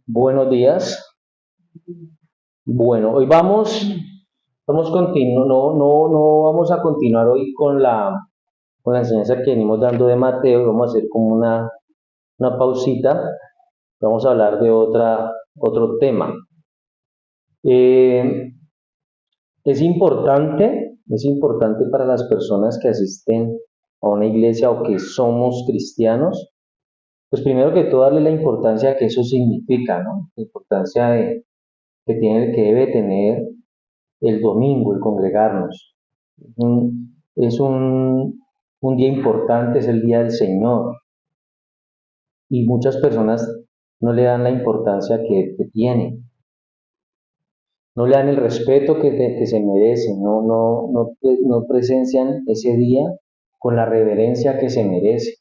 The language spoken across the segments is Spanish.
Buenos días. Bueno, hoy no vamos a continuar hoy con la enseñanza que venimos dando de Mateo. Vamos a hacer como una pausita. Vamos a hablar de otro tema. Eh, es importante para las personas que asisten a una iglesia o que somos cristianos, pues primero que todo darle la importancia que eso significa, ¿no? La importancia que debe tener el domingo, el congregarnos. Es un día importante, es el día del Señor, y muchas personas no le dan la importancia que tiene, no le dan el respeto que se merece, no presencian ese día con la reverencia que se merece.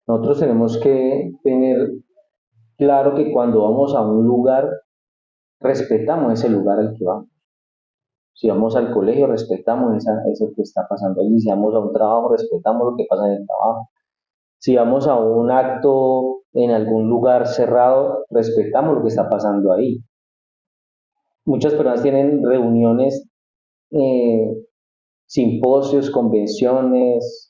Nosotros tenemos que tener claro que cuando vamos a un lugar, respetamos ese lugar al que vamos. Si vamos al colegio, respetamos eso que está pasando allí. Si vamos a un trabajo, respetamos lo que pasa en el trabajo. Si vamos a un acto en algún lugar cerrado, respetamos lo que está pasando ahí. Muchas personas tienen reuniones, eh, simposios, convenciones,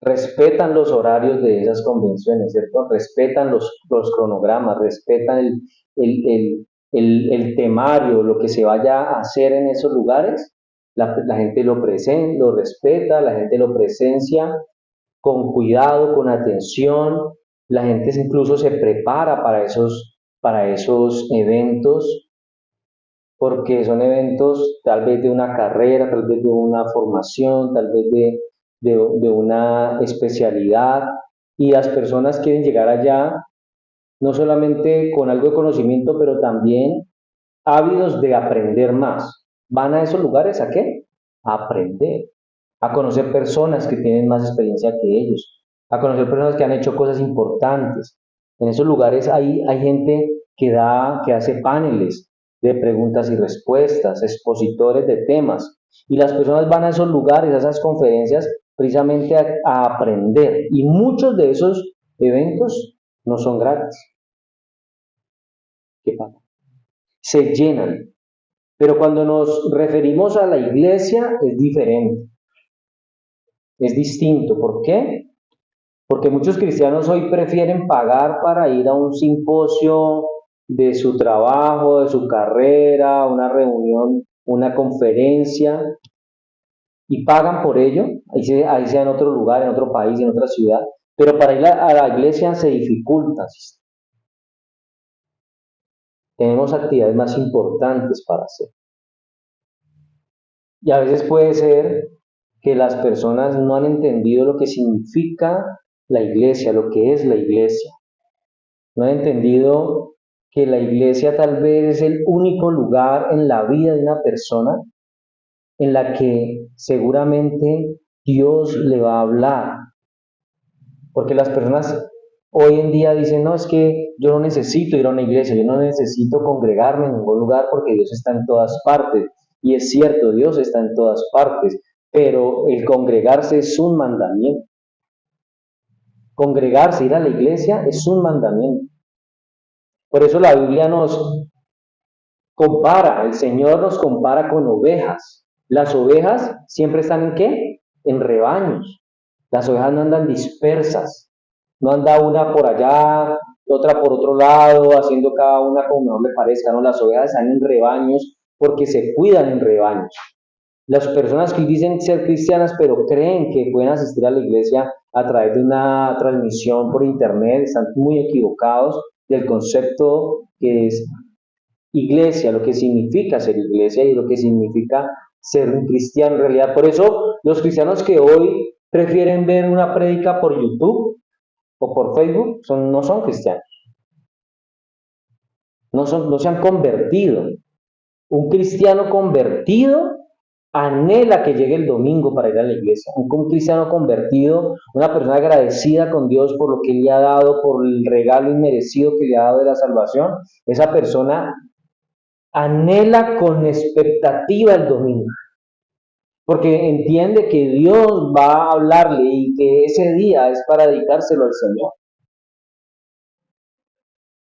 respetan los horarios de esas convenciones, ¿cierto? Respetan los cronogramas, respetan el temario, lo que se vaya a hacer en esos lugares. La gente lo respeta, la gente lo presencia con cuidado, con atención. La gente incluso se prepara para esos eventos, porque son eventos tal vez de una carrera, tal vez de una formación, tal vez de una especialidad, y las personas quieren llegar allá no solamente con algo de conocimiento, pero también ávidos de aprender más. ¿Van a esos lugares a qué? A aprender, a conocer personas que tienen más experiencia que ellos, a conocer personas que han hecho cosas importantes. En esos lugares hay gente que hace paneles de preguntas y respuestas, expositores de temas, y las personas van a esos lugares, a esas conferencias, precisamente a aprender, y muchos de esos eventos no son gratis. ¿Qué pasa? Se llenan. Pero cuando nos referimos a la iglesia es diferente, es distinto. ¿Por qué? Porque muchos cristianos hoy prefieren pagar para ir a un simposio de su trabajo, de su carrera, una reunión, una conferencia, y pagan por ello, ahí sea en otro lugar, en otro país, en otra ciudad, pero para ir a la iglesia se dificulta. Tenemos actividades más importantes para hacer. Y a veces puede ser que las personas no han entendido lo que significa la iglesia, lo que es la iglesia. No han entendido que la iglesia tal vez es el único lugar en la vida de una persona en la que seguramente Dios le va a hablar. Porque las personas hoy en día dicen, no, es que yo no necesito ir a una iglesia, yo no necesito congregarme en ningún lugar porque Dios está en todas partes. Y es cierto, Dios está en todas partes, pero el congregarse es un mandamiento. Congregarse, ir a la iglesia es un mandamiento. Por eso la Biblia el Señor nos compara con ovejas. Las ovejas siempre están ¿en qué? En rebaños. Las ovejas no andan dispersas, no anda una por allá, otra por otro lado, haciendo cada una como mejor le parezca, no, las ovejas están en rebaños porque se cuidan en rebaños. Las personas que dicen ser cristianas pero creen que pueden asistir a la iglesia a través de una transmisión por internet están muy equivocados del concepto que es iglesia, lo que significa ser iglesia y lo que significa ser un cristiano en realidad. Por eso los cristianos que hoy prefieren ver una prédica por YouTube o por Facebook no son cristianos, no se han convertido. Un cristiano convertido anhela que llegue el domingo para ir a la iglesia. Un cristiano convertido, una persona agradecida con Dios por lo que le ha dado, por el regalo inmerecido que le ha dado de la salvación, esa persona anhela con expectativa el domingo. porque entiende que Dios va a hablarle y que ese día es para dedicárselo al Señor.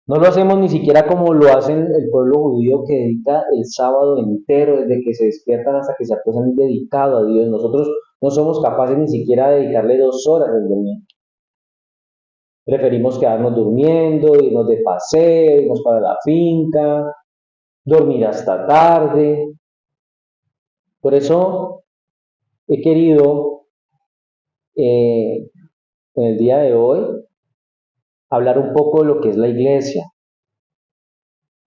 No lo hacemos ni siquiera como lo hacen el pueblo judío que dedica el sábado entero, desde que se despiertan hasta que se acuestan, dedicado a Dios. Nosotros no somos capaces ni siquiera de dedicarle 2 horas al domingo. Preferimos quedarnos durmiendo, irnos de paseo, irnos para la finca, dormir hasta tarde. Por eso he querido en el día de hoy hablar un poco de lo que es la iglesia.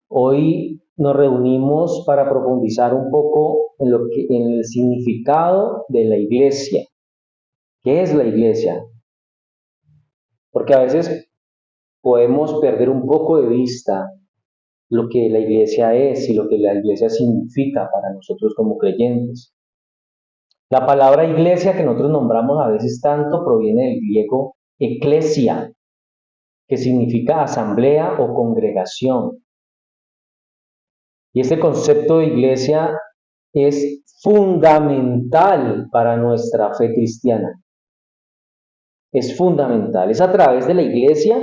Hoy nos reunimos para profundizar un poco en el significado de la iglesia. ¿Qué es la iglesia? Porque a veces podemos perder un poco de vista lo que la iglesia es y lo que la iglesia significa para nosotros como creyentes. La palabra iglesia que nosotros nombramos a veces tanto proviene del griego eclesia, que significa asamblea o congregación. Y este concepto de iglesia es fundamental para nuestra fe cristiana. Es fundamental. Es a través de la iglesia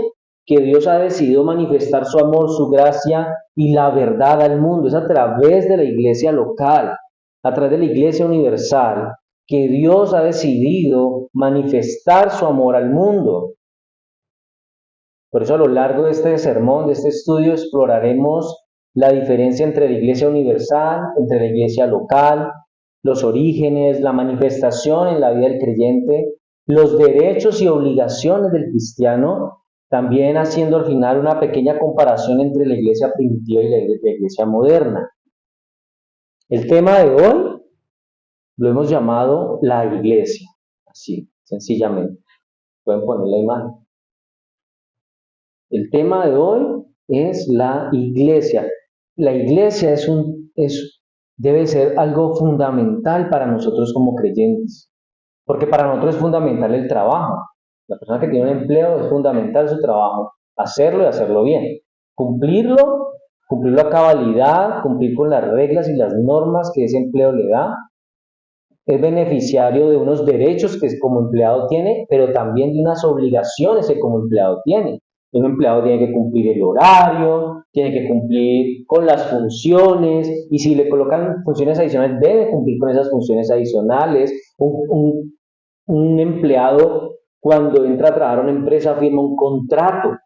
que Dios ha decidido manifestar su amor, su gracia y la verdad al mundo. Es a través de la iglesia local, a través de la iglesia universal, que Dios ha decidido manifestar su amor al mundo. Por eso a lo largo de este sermón, de este estudio, exploraremos la diferencia entre la iglesia universal, entre la iglesia local, los orígenes, la manifestación en la vida del creyente, los derechos y obligaciones del cristiano, también haciendo al final una pequeña comparación entre la iglesia primitiva y la iglesia moderna. El tema de hoy lo hemos llamado la iglesia, así, sencillamente. Pueden poner la imagen. El tema de hoy es la iglesia. La iglesia debe ser algo fundamental para nosotros como creyentes, porque para nosotros es fundamental el trabajo. La persona que tiene un empleo es fundamental su trabajo, hacerlo y hacerlo bien. Cumplirlo a cabalidad, cumplir con las reglas y las normas que ese empleo le da. Es beneficiario de unos derechos que como empleado tiene, pero también de unas obligaciones que como empleado tiene. Un empleado tiene que cumplir el horario, tiene que cumplir con las funciones, y si le colocan funciones adicionales, debe cumplir con esas funciones adicionales. Un empleado, cuando entra a trabajar a una empresa, firma un contrato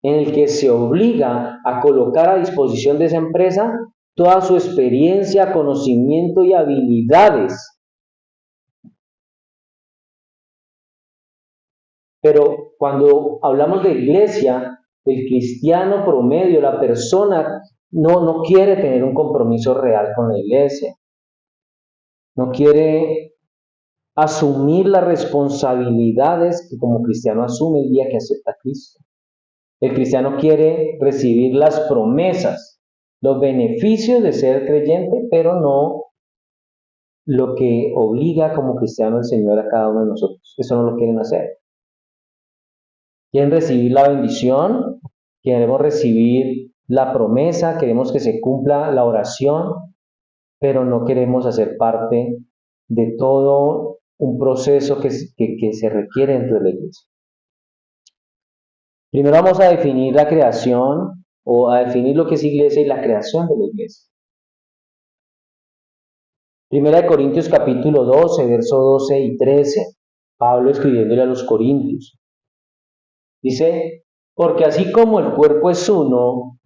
en el que se obliga a colocar a disposición de esa empresa toda su experiencia, conocimiento y habilidades. Pero cuando hablamos de iglesia, el cristiano promedio, la persona, no quiere tener un compromiso real con la iglesia. No quiere asumir las responsabilidades que como cristiano asume el día que acepta a Cristo. El cristiano quiere recibir las promesas, los beneficios de ser creyente, pero no lo que obliga como cristiano el Señor a cada uno de nosotros. Eso no lo quieren hacer. Quieren recibir la bendición, queremos recibir la promesa, queremos que se cumpla la oración, pero no queremos hacer parte de todo un proceso que se requiere dentro de la iglesia. Primero vamos a definir la creación o a definir lo que es iglesia y la creación de la iglesia. Primera de Corintios capítulo 12, versos 12 y 13. Pablo escribiéndole a los Corintios. Dice, porque así como el cuerpo es uno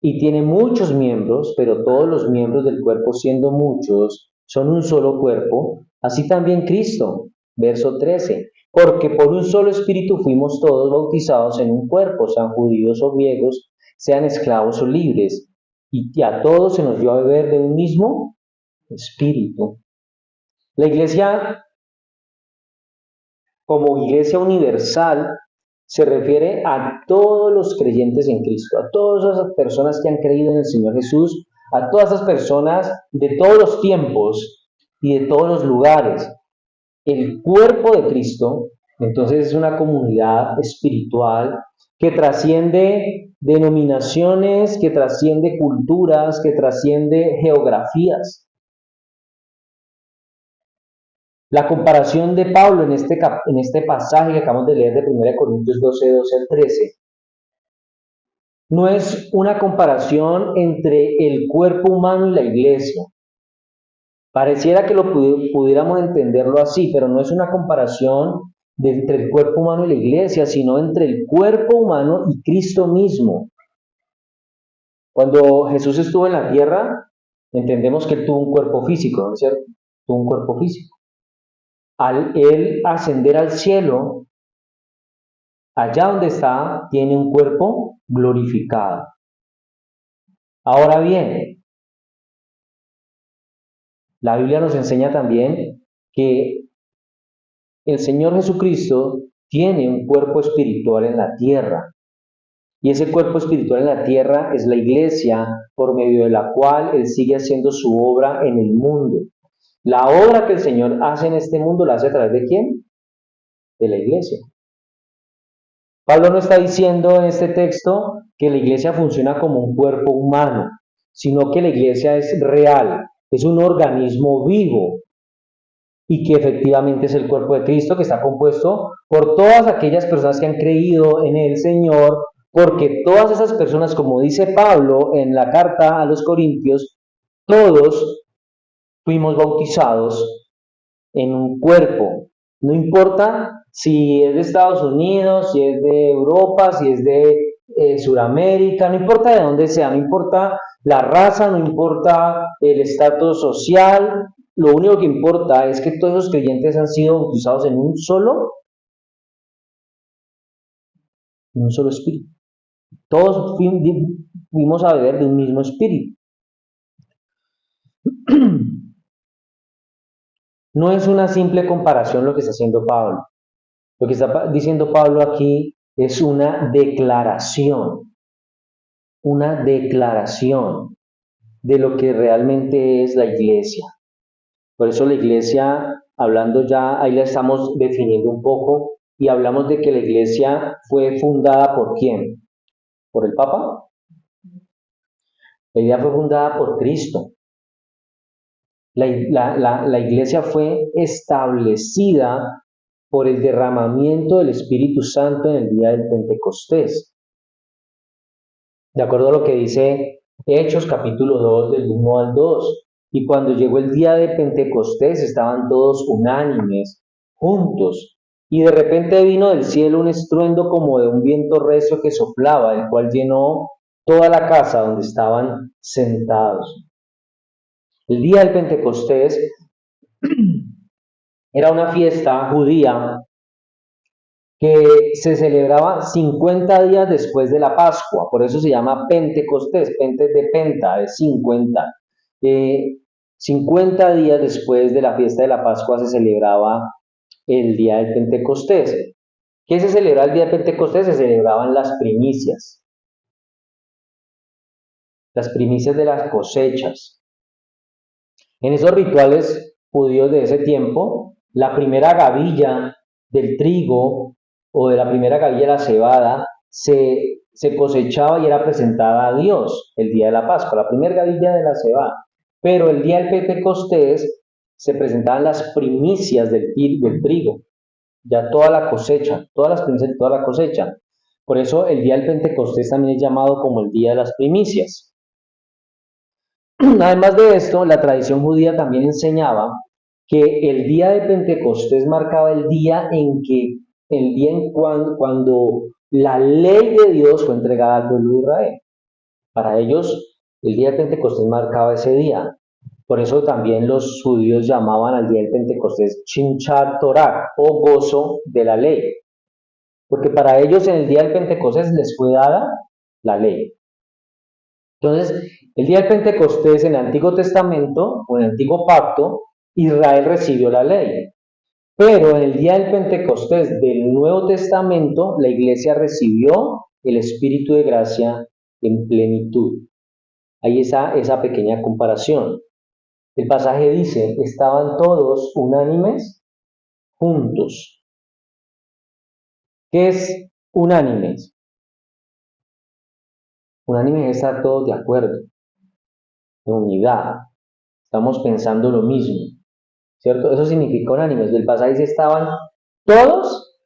y tiene muchos miembros, pero todos los miembros del cuerpo siendo muchos son un solo cuerpo, así también Cristo. Verso 13, porque por un solo espíritu fuimos todos bautizados en un cuerpo, sean judíos o griegos, sean esclavos o libres, y a todos se nos dio a beber de un mismo espíritu. La iglesia, como iglesia universal, se refiere a todos los creyentes en Cristo, a todas esas personas que han creído en el Señor Jesús, a todas esas personas de todos los tiempos y de todos los lugares. El cuerpo de Cristo, entonces, es una comunidad espiritual que trasciende denominaciones, que trasciende culturas, que trasciende geografías. La comparación de Pablo en este pasaje que acabamos de leer de 1 Corintios 12, 12 al 13, no es una comparación entre el cuerpo humano y la iglesia. Pareciera que lo pudiéramos entenderlo así, pero no es una comparación entre el cuerpo humano y la iglesia, sino entre el cuerpo humano y Cristo mismo. Cuando Jesús estuvo en la tierra, entendemos que él tuvo un cuerpo físico, ¿no es cierto? Tuvo un cuerpo físico. Al él ascender al cielo, allá donde está, tiene un cuerpo glorificado. Ahora bien, la Biblia nos enseña también que el Señor Jesucristo tiene un cuerpo espiritual en la tierra. Y ese cuerpo espiritual en la tierra es la iglesia por medio de la cual Él sigue haciendo su obra en el mundo. La obra que el Señor hace en este mundo la hace a través de ¿quién? De la iglesia. Pablo no está diciendo en este texto que la iglesia funciona como un cuerpo humano, sino que la iglesia es real, es un organismo vivo y que efectivamente es el cuerpo de Cristo que está compuesto por todas aquellas personas que han creído en el Señor, porque todas esas personas, como dice Pablo en la carta a los Corintios, todos fuimos bautizados en un cuerpo. No importa si es de Estados Unidos, si es de Europa, si es de Sudamérica, no importa de dónde sea, no importa la raza, no importa el estatus social, lo único que importa es que todos los creyentes han sido bautizados en un solo espíritu. Todos fuimos a beber de un mismo espíritu. No es una simple comparación lo que está haciendo Pablo. Lo que está diciendo Pablo aquí es una declaración de lo que realmente es la iglesia. Por eso la iglesia, hablando ya, ahí la estamos definiendo un poco y hablamos de que la iglesia fue fundada ¿por quién? ¿Por el Papa? La iglesia fue fundada por Cristo. La iglesia fue establecida por el derramamiento del Espíritu Santo en el día del Pentecostés. De acuerdo a lo que dice Hechos capítulo 2 del 1 al 2. Y cuando llegó el día de Pentecostés estaban todos unánimes, juntos. Y de repente vino del cielo un estruendo como de un viento recio que soplaba, el cual llenó toda la casa donde estaban sentados. El día del Pentecostés era una fiesta judía que se celebraba 50 días después de la Pascua, por eso se llama Pentecostés, Pente de Penta, de 50. 50 días después de la fiesta de la Pascua se celebraba el día del Pentecostés. ¿Qué se celebra el día de Pentecostés? Se celebraban las primicias de las cosechas. En esos rituales judíos de ese tiempo, la primera gavilla del trigo o de la primera gavilla de la cebada se cosechaba y era presentada a Dios el día de la Pascua, la primera gavilla de la cebada. Pero el día del Pentecostés se presentaban las primicias del trigo, ya toda la cosecha, todas las primicias de toda la cosecha. Por eso el día del Pentecostés también es llamado como el día de las primicias. Además de esto, la tradición judía también enseñaba que el día de Pentecostés marcaba el día cuando la ley de Dios fue entregada al pueblo de Israel. Para ellos, el día de Pentecostés marcaba ese día. Por eso también los judíos llamaban al día del Pentecostés Simchat Torah o gozo de la ley. Porque para ellos en el día del Pentecostés les fue dada la ley. Entonces, el día del Pentecostés en el Antiguo Testamento o en el Antiguo Pacto, Israel recibió la ley. Pero en el día del Pentecostés del Nuevo Testamento, la iglesia recibió el Espíritu de gracia en plenitud. Ahí está esa pequeña comparación. El pasaje dice, estaban todos unánimes juntos. ¿Qué es unánimes? Unánimes es estar todos de acuerdo, de unidad. Estamos pensando lo mismo. ¿cierto? Eso significa unánimes. El pasaje dice estaban todos,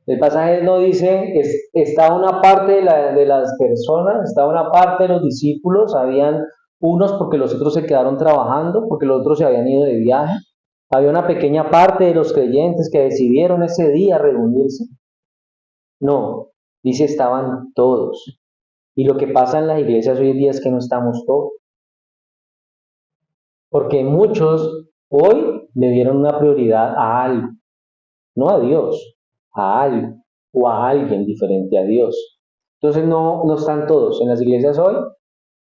el pasaje no dice estaba una parte de las personas, estaba una parte de los discípulos, habían unos porque los otros se quedaron trabajando, porque los otros se habían ido de viaje, había una pequeña parte de los creyentes que decidieron ese día reunirse. No, dice estaban todos. Y lo que pasa en las iglesias hoy en día es que no estamos todos. Porque muchos hoy le dieron una prioridad a algo, no a Dios, a algo o a alguien diferente a Dios. Entonces no están todos. En las iglesias hoy,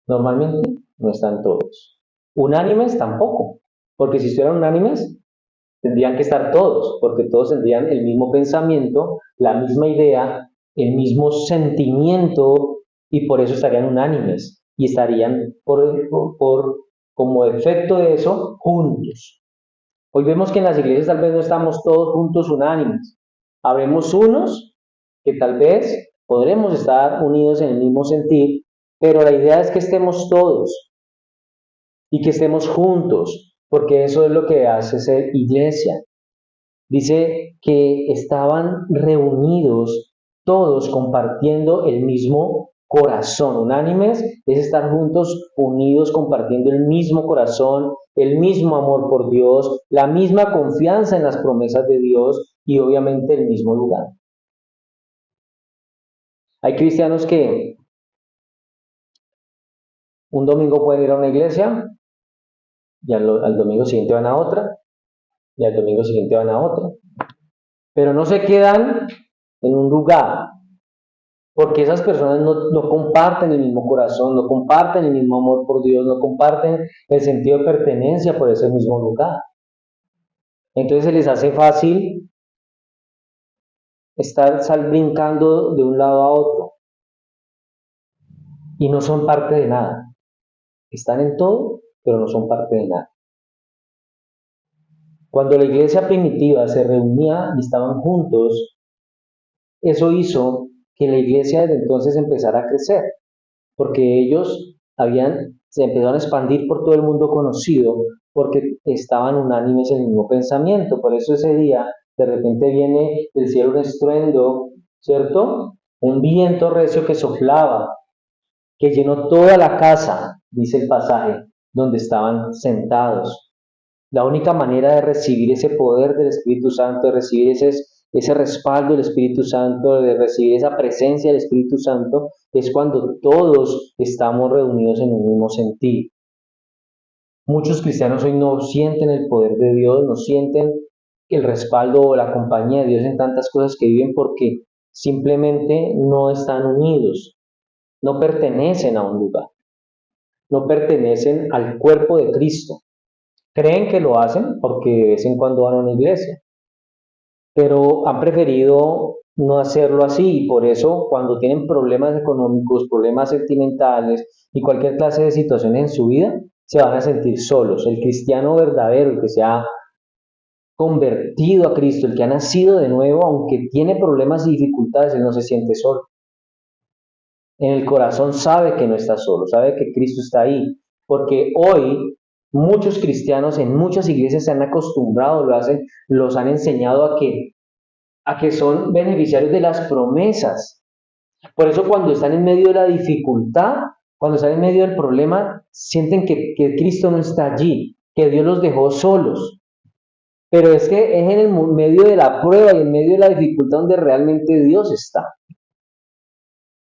normalmente, no están todos. Unánimes tampoco, porque si estuvieran unánimes, tendrían que estar todos, porque todos tendrían el mismo pensamiento, la misma idea, el mismo sentimiento, y por eso estarían unánimes, y estarían como efecto de eso, juntos. Hoy vemos que en las iglesias tal vez no estamos todos juntos unánimes. Habremos unos que tal vez podremos estar unidos en el mismo sentir, pero la idea es que estemos todos y que estemos juntos, porque eso es lo que hace ser iglesia. Dice que estaban reunidos todos compartiendo el mismo corazón. Unánimes es estar juntos, unidos, compartiendo el mismo corazón, el mismo amor por Dios, la misma confianza en las promesas de Dios y obviamente el mismo lugar. Hay cristianos que un domingo pueden ir a una iglesia y al domingo siguiente van a otra y al domingo siguiente van a otra, pero no se quedan en un lugar, porque esas personas no comparten el mismo corazón, no comparten el mismo amor por Dios, no comparten el sentido de pertenencia por ese mismo lugar. Entonces se les hace fácil estar brincando de un lado a otro y no son parte de nada. Están en todo, pero no son parte de nada. Cuando la iglesia primitiva se reunía y estaban juntos, eso hizo que la iglesia desde entonces empezara a crecer, porque ellos se empezaron a expandir por todo el mundo conocido, porque estaban unánimes en el mismo pensamiento. Por eso ese día, de repente viene del cielo un estruendo, ¿cierto? Un viento recio que soplaba, que llenó toda la casa, dice el pasaje, donde estaban sentados. La única manera de recibir ese poder del Espíritu Santo, de recibir ese respaldo del Espíritu Santo, de recibir esa presencia del Espíritu Santo, es cuando todos estamos reunidos en un mismo sentir. Muchos cristianos hoy no sienten el poder de Dios, no sienten el respaldo o la compañía de Dios en tantas cosas que viven porque simplemente no están unidos, no pertenecen a un lugar, no pertenecen al cuerpo de Cristo. Creen que lo hacen porque de vez en cuando van a una iglesia, pero han preferido no hacerlo así y por eso cuando tienen problemas económicos, problemas sentimentales y cualquier clase de situaciones en su vida, se van a sentir solos. El cristiano verdadero, el que se ha convertido a Cristo, el que ha nacido de nuevo, aunque tiene problemas y dificultades, él no se siente solo. En el corazón sabe que no está solo, sabe que Cristo está ahí, porque hoy muchos cristianos en muchas iglesias se han acostumbrado, los han enseñado a que son beneficiarios de las promesas. Por eso cuando están en medio de la dificultad, cuando están en medio del problema, sienten que Cristo no está allí, que Dios los dejó solos. Pero es que es en el medio de la prueba y en medio de la dificultad donde realmente Dios está.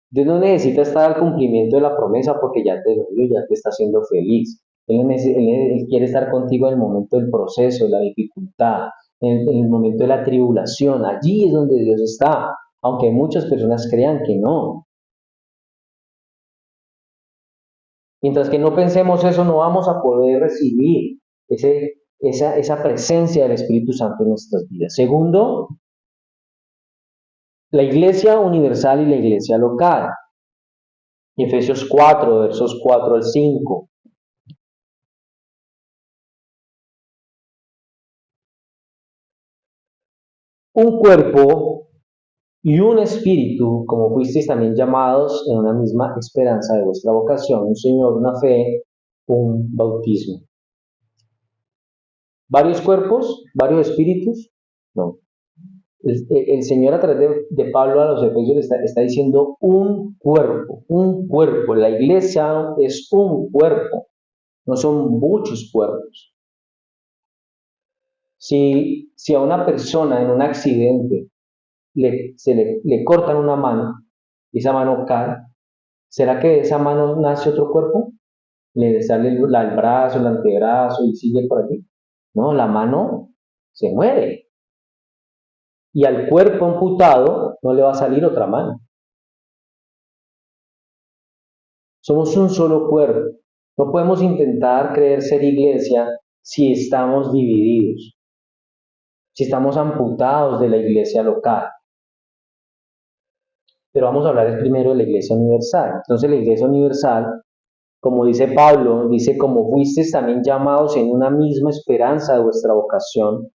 Dios no necesita estar al cumplimiento de la promesa porque ya te lo dio, ya te está haciendo feliz. Él quiere estar contigo en el momento del proceso, de la dificultad, en el momento de la tribulación. Allí es donde Dios está, aunque muchas personas crean que no. Mientras que no pensemos eso, no vamos a poder recibir esa presencia del Espíritu Santo en nuestras vidas. Segundo, la iglesia universal y la iglesia local. Efesios 4, versos 4 al 5. Un cuerpo y un espíritu, como fuisteis también llamados en una misma esperanza de vuestra vocación, un Señor, una fe, un bautismo. ¿Varios cuerpos? ¿Varios espíritus? No. El Señor a través de Pablo a los Efesios está diciendo un cuerpo, un cuerpo. La iglesia es un cuerpo, no son muchos cuerpos. Si a una persona en un accidente le cortan una mano y esa mano cae, ¿será que de esa mano nace otro cuerpo? ¿Le sale el brazo, el antebrazo y sigue por aquí? No, la mano se muere. Y al cuerpo amputado no le va a salir otra mano. Somos un solo cuerpo. No podemos intentar creer ser iglesia si estamos divididos, si estamos amputados de la iglesia local. Pero vamos a hablar primero de la iglesia universal. Entonces la iglesia universal, como dice Pablo, dice, como fuisteis también llamados en una misma esperanza de vuestra vocación,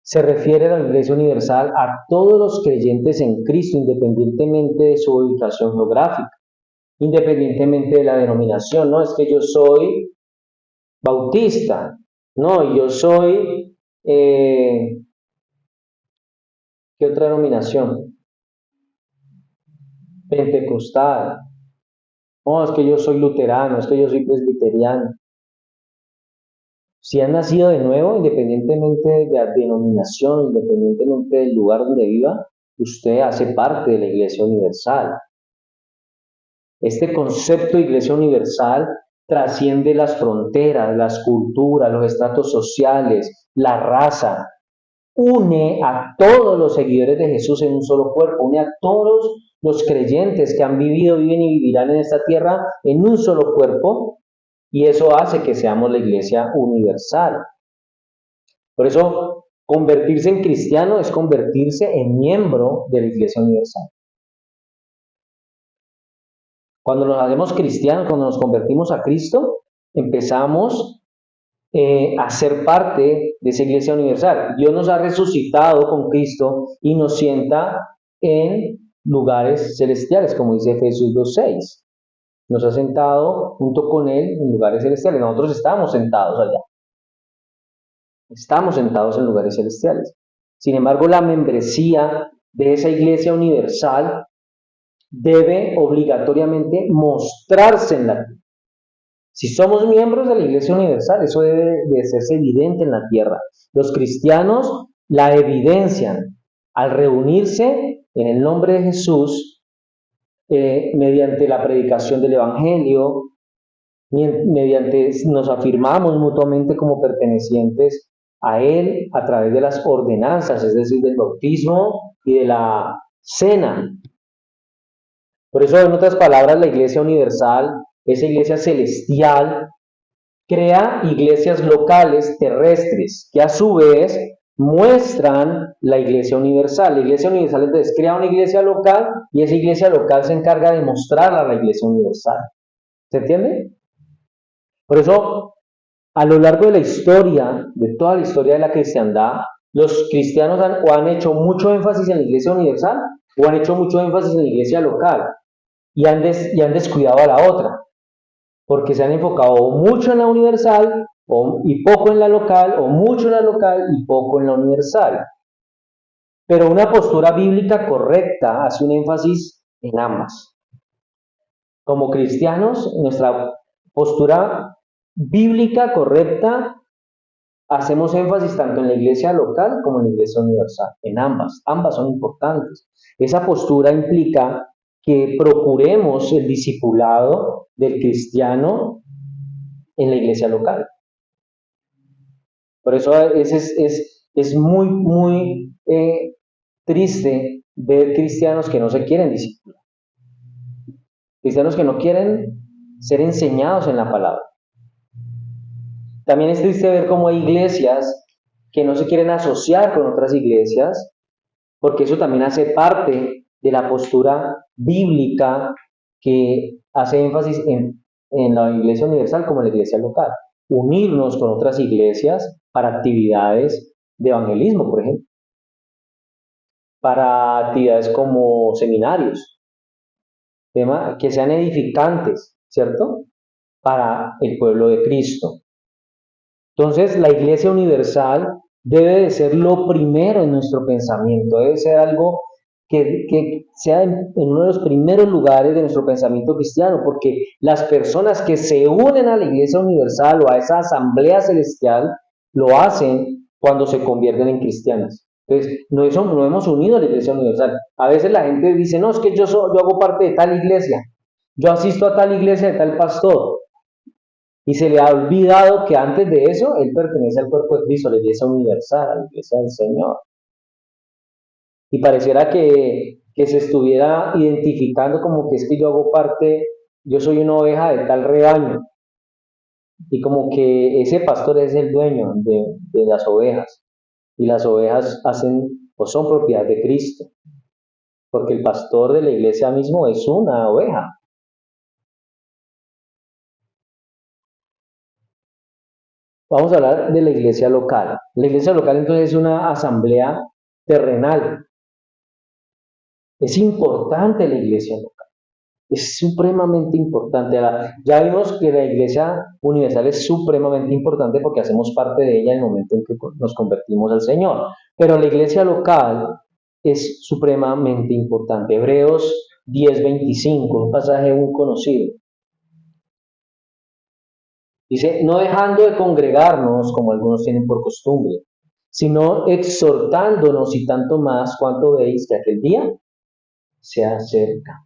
se refiere a la iglesia universal a todos los creyentes en Cristo, independientemente de su ubicación geográfica, independientemente de la denominación. No es que yo soy bautista, no, y yo soy, ¿qué otra denominación? Pentecostal. No, es que yo soy luterano, es que yo soy presbiteriano. Si han nacido de nuevo, independientemente de la denominación, independientemente del lugar donde viva, usted hace parte de la Iglesia Universal. Este concepto de Iglesia Universal trasciende las fronteras, las culturas, los estratos sociales, la raza. Une a todos los seguidores de Jesús en un solo cuerpo, une a todos los creyentes que han vivido, viven y vivirán en esta tierra en un solo cuerpo, y eso hace que seamos la Iglesia Universal. Por eso, convertirse en cristiano es convertirse en miembro de la Iglesia Universal. Cuando nos hacemos cristianos, cuando nos convertimos a Cristo, empezamos a ser parte de esa Iglesia Universal. Dios nos ha resucitado con Cristo y nos sienta en lugares celestiales, como dice Efesios 2:6. Nos ha sentado junto con Él en lugares celestiales. Nosotros estamos sentados allá. Estamos sentados en lugares celestiales. Sin embargo, la membresía de esa Iglesia Universal debe obligatoriamente mostrarse en la tierra. Si somos miembros de la Iglesia Universal, eso debe de hacerse evidente en la tierra. Los cristianos la evidencian al reunirse en el nombre de Jesús, mediante la predicación del Evangelio, mediante nos afirmamos mutuamente como pertenecientes a Él a través de las ordenanzas, es decir, del bautismo y de la cena. Por eso, en otras palabras, la Iglesia Universal, esa Iglesia celestial, crea iglesias locales terrestres, que a su vez muestran la Iglesia Universal. La Iglesia Universal entonces crea una iglesia local y esa iglesia local se encarga de mostrarla a la Iglesia Universal. ¿Se entiende? Por eso, a lo largo de la historia, de toda la historia de la cristiandad, los cristianos han hecho mucho énfasis en la Iglesia Universal o han hecho mucho énfasis en la iglesia local y han descuidado a la otra, porque se han enfocado mucho en la universal y poco en la local, o mucho en la local y poco en la universal. Pero una postura bíblica correcta hace un énfasis en ambas. Como cristianos, nuestra postura bíblica correcta hacemos énfasis tanto en la iglesia local como en la iglesia universal, en ambas. Ambas son importantes. Esa postura implica que procuremos el discipulado del cristiano en la iglesia local. Por eso es muy, muy triste ver cristianos que no se quieren discipular. Cristianos que no quieren ser enseñados en la palabra. También es triste ver cómo hay iglesias que no se quieren asociar con otras iglesias, porque eso también hace parte de la postura bíblica que hace énfasis en la iglesia universal como en la iglesia local. Unirnos con otras iglesias para actividades de evangelismo, por ejemplo, para actividades como seminarios, que sean edificantes, ¿cierto? Para el pueblo de Cristo. Entonces, la Iglesia Universal debe de ser lo primero en nuestro pensamiento, debe ser algo que sea en uno de los primeros lugares de nuestro pensamiento cristiano, porque las personas que se unen a la Iglesia Universal o a esa asamblea celestial lo hacen cuando se convierten en cristianos. Entonces, no hemos unido a la Iglesia Universal. A veces la gente dice, no, es que yo hago parte de tal iglesia, yo asisto a tal iglesia de tal pastor, y se le ha olvidado que antes de eso él pertenece al cuerpo de Cristo, a la iglesia universal, a la iglesia del Señor. Y pareciera que se estuviera identificando como que es que yo hago parte, yo soy una oveja de tal rebaño. Y como que ese pastor es el dueño de las ovejas. Y las ovejas hacen o son propiedad de Cristo. Porque el pastor de la iglesia mismo es una oveja. Vamos a hablar de la iglesia local. La iglesia local entonces es una asamblea terrenal. Es importante la iglesia local, es supremamente importante. Ya vimos que la iglesia universal es supremamente importante porque hacemos parte de ella en el momento en que nos convertimos al Señor. Pero la iglesia local es supremamente importante. Hebreos 10:25, un pasaje muy conocido. Dice, no dejando de congregarnos como algunos tienen por costumbre, sino exhortándonos y tanto más cuanto veis que aquel día se acerca.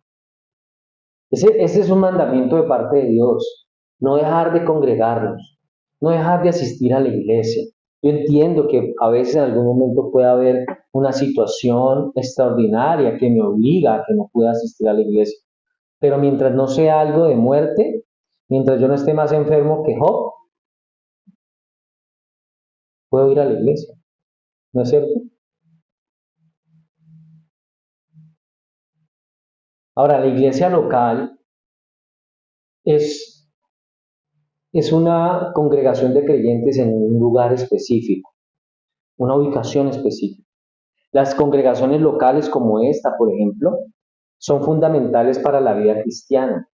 Ese es un mandamiento de parte de Dios, no dejar de congregarnos, no dejar de asistir a la iglesia. Yo entiendo que a veces en algún momento puede haber una situación extraordinaria que me obliga a que no pueda asistir a la iglesia, pero mientras no sea algo de muerte, mientras yo no esté más enfermo que Job, puedo ir a la iglesia, ¿no es cierto? Ahora, la iglesia local es, es una congregación de creyentes en un lugar específico, una ubicación específica. Las congregaciones locales como esta, por ejemplo, son fundamentales para la vida cristiana,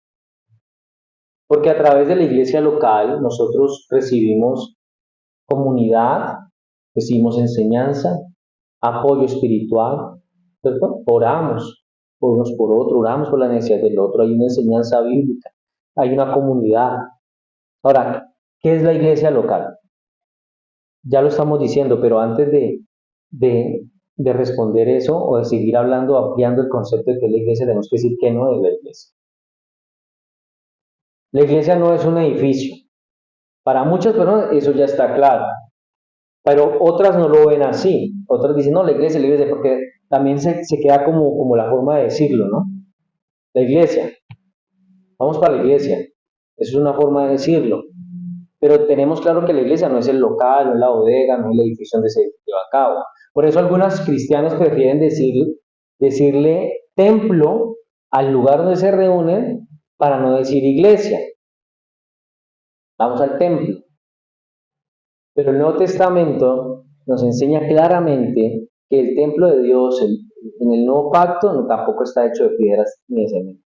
porque a través de la iglesia local nosotros recibimos comunidad, recibimos enseñanza, apoyo espiritual, ¿cierto? Oramos por unos por otros, oramos por la necesidad del otro, hay una enseñanza bíblica, hay una comunidad. Ahora, ¿qué es la iglesia local? Ya lo estamos diciendo, pero antes de, de responder eso o de seguir hablando, ampliando el concepto de que es la iglesia, tenemos que decir que no es la iglesia. La iglesia no es un edificio. Para muchas personas eso ya está claro, pero otras no lo ven así. Otras dicen, no, la iglesia, porque también se queda como la forma de decirlo, ¿no? La iglesia, vamos para la iglesia. Eso es una forma de decirlo. Pero tenemos claro que la iglesia no es el local, no es la bodega, no es el edificio donde se lleva a cabo. Por eso algunos cristianos prefieren decirle templo al lugar donde se reúnen para no decir iglesia. Vamos al templo. Pero el Nuevo Testamento nos enseña claramente que el templo de Dios en el nuevo pacto no, tampoco está hecho de piedras ni de cemento.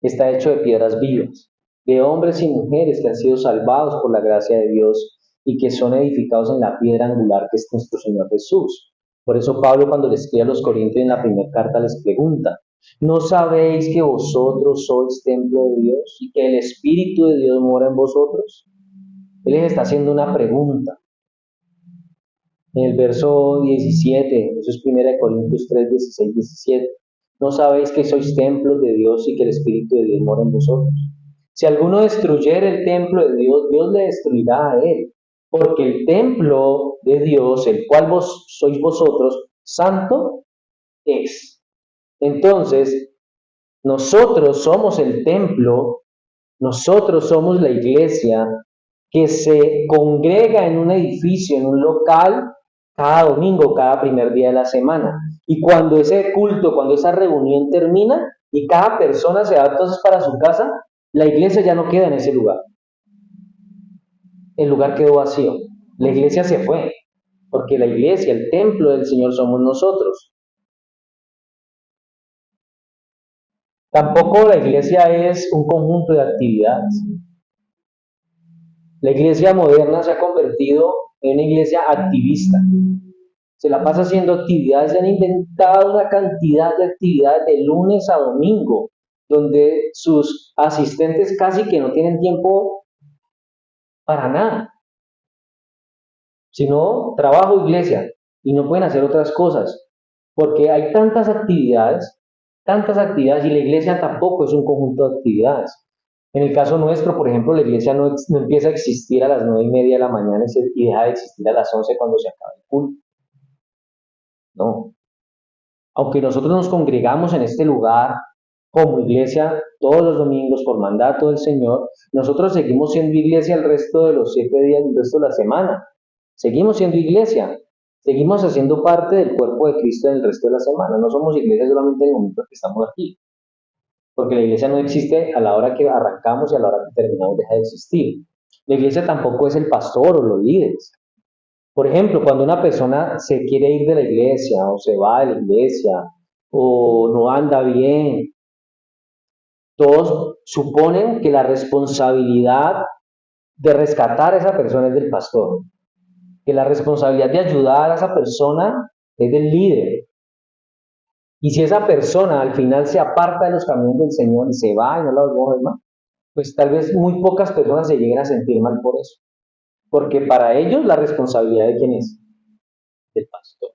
Está hecho de piedras vivas, de hombres y mujeres que han sido salvados por la gracia de Dios y que son edificados en la piedra angular que es nuestro Señor Jesús. Por eso Pablo cuando le escribe a los Corintios en la primera carta les pregunta, ¿no sabéis que vosotros sois templo de Dios y que el Espíritu de Dios mora en vosotros? Él les está haciendo una pregunta. En el verso 17, eso es 1 Corintios 3, 16, 17. ¿No sabéis que sois templos de Dios y que el Espíritu de Dios mora en vosotros? Si alguno destruyera el templo de Dios, Dios le destruirá a él. Porque el templo de Dios, el cual vos sois vosotros, santo es. Entonces, nosotros somos el templo, nosotros somos la iglesia que se congrega en un edificio, en un local, cada domingo, cada primer día de la semana. Y cuando ese culto, cuando esa reunión termina y cada persona se va entonces para su casa, la iglesia ya no queda en ese lugar. El lugar quedó vacío. La iglesia se fue, porque la iglesia, el templo del Señor somos nosotros. Tampoco la iglesia es un conjunto de actividades. La iglesia moderna se ha convertido en una iglesia activista. Se la pasa haciendo actividades, se han inventado una cantidad de actividades de lunes a domingo, donde sus asistentes casi que no tienen tiempo para nada, sino trabajo, iglesia, y no pueden hacer otras cosas, porque hay tantas actividades, y la iglesia tampoco es un conjunto de actividades. En el caso nuestro, por ejemplo, la iglesia no empieza a existir a las 9:30 de la mañana y deja de existir a las 11 cuando se acaba el culto. No. Aunque nosotros nos congregamos en este lugar como iglesia todos los domingos por mandato del Señor, nosotros seguimos siendo iglesia el resto de los 7 días del resto de la semana. Seguimos siendo iglesia, seguimos haciendo parte del cuerpo de Cristo en el resto de la semana. No somos iglesia solamente en el momento que estamos aquí, porque la iglesia no existe a la hora que arrancamos y a la hora que terminamos, deja de existir. La iglesia tampoco es el pastor o los líderes. Por ejemplo, cuando una persona se quiere ir de la iglesia o se va de la iglesia o no anda bien, todos suponen que la responsabilidad de rescatar a esa persona es del pastor, que la responsabilidad de ayudar a esa persona es del líder. Y si esa persona al final se aparta de los caminos del Señor y se va y no la volvemos a ver más, pues tal vez muy pocas personas se lleguen a sentir mal por eso. Porque para ellos la responsabilidad de quién es? Del pastor.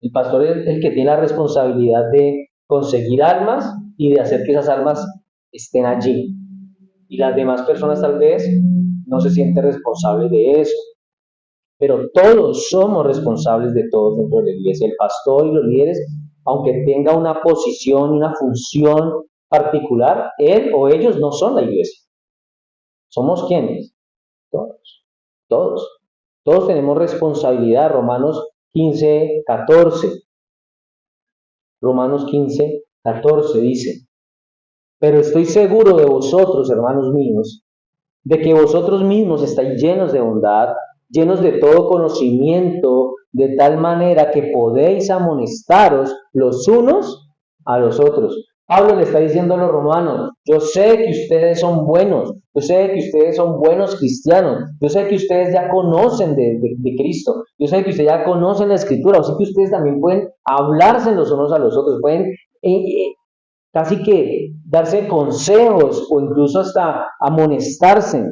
El pastor es el que tiene la responsabilidad de conseguir almas y de hacer que esas almas estén allí. Y las demás personas tal vez no se sienten responsables de eso. Pero todos somos responsables de todos dentro de la iglesia. El pastor y los líderes, aunque tenga una posición, una función particular, él o ellos no son la iglesia. ¿Somos quiénes? Todos. Todos. Todos tenemos responsabilidad. Romanos 15, 14. Romanos 15, 14 dice: pero estoy seguro de vosotros, hermanos míos, de que vosotros mismos estáis llenos de bondad, llenos de todo conocimiento, de tal manera que podéis amonestaros los unos a los otros. Pablo le está diciendo a los romanos: yo sé que ustedes son buenos, yo sé que ustedes son buenos cristianos, yo sé que ustedes ya conocen de Cristo, yo sé que ustedes ya conocen la Escritura, o sea que ustedes también pueden hablarse los unos a los otros, pueden casi que darse consejos o incluso hasta amonestarse.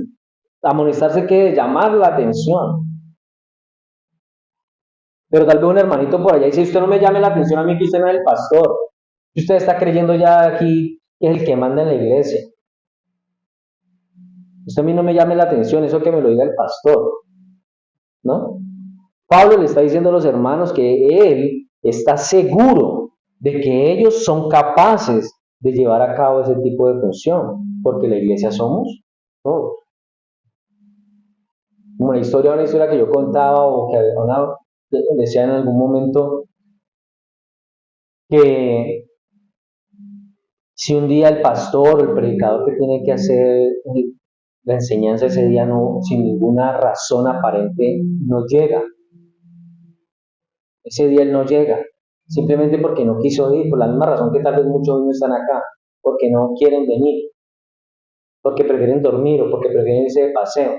Amonestarse que llamar la atención. Pero tal vez un hermanito por allá dice: usted no me llame la atención a mí, que usted no es el pastor. Usted está creyendo ya aquí que es el que manda en la iglesia. Usted a mí no me llame la atención, eso que me lo diga el pastor. ¿No? Pablo le está diciendo a los hermanos que él está seguro de que ellos son capaces de llevar a cabo ese tipo de función, porque la iglesia somos todos. Como una historia que yo contaba o que decía en algún momento, que si un día el pastor o el predicador que tiene que hacer la enseñanza ese día no, sin ninguna razón aparente, no llega, ese día él no llega, simplemente porque no quiso ir, por la misma razón que tal vez muchos no están acá, porque no quieren venir, porque prefieren dormir o porque prefieren irse de paseo.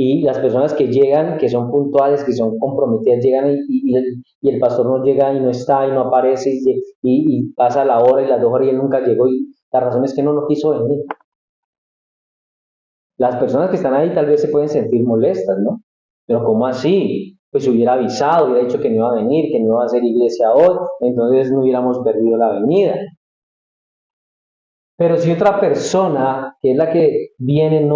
Y las personas que llegan, que son puntuales, que son comprometidas, llegan y el pastor no llega y no está y no aparece y pasa la hora y las 2 horas y él nunca llegó, y la razón es que no quiso venir. Las personas que están ahí tal vez se pueden sentir molestas, ¿no? Pero ¿cómo así? Pues hubiera avisado, hubiera dicho que no iba a venir, que no iba a hacer iglesia hoy, entonces no hubiéramos perdido la venida. Pero si otra persona, que es la que viene,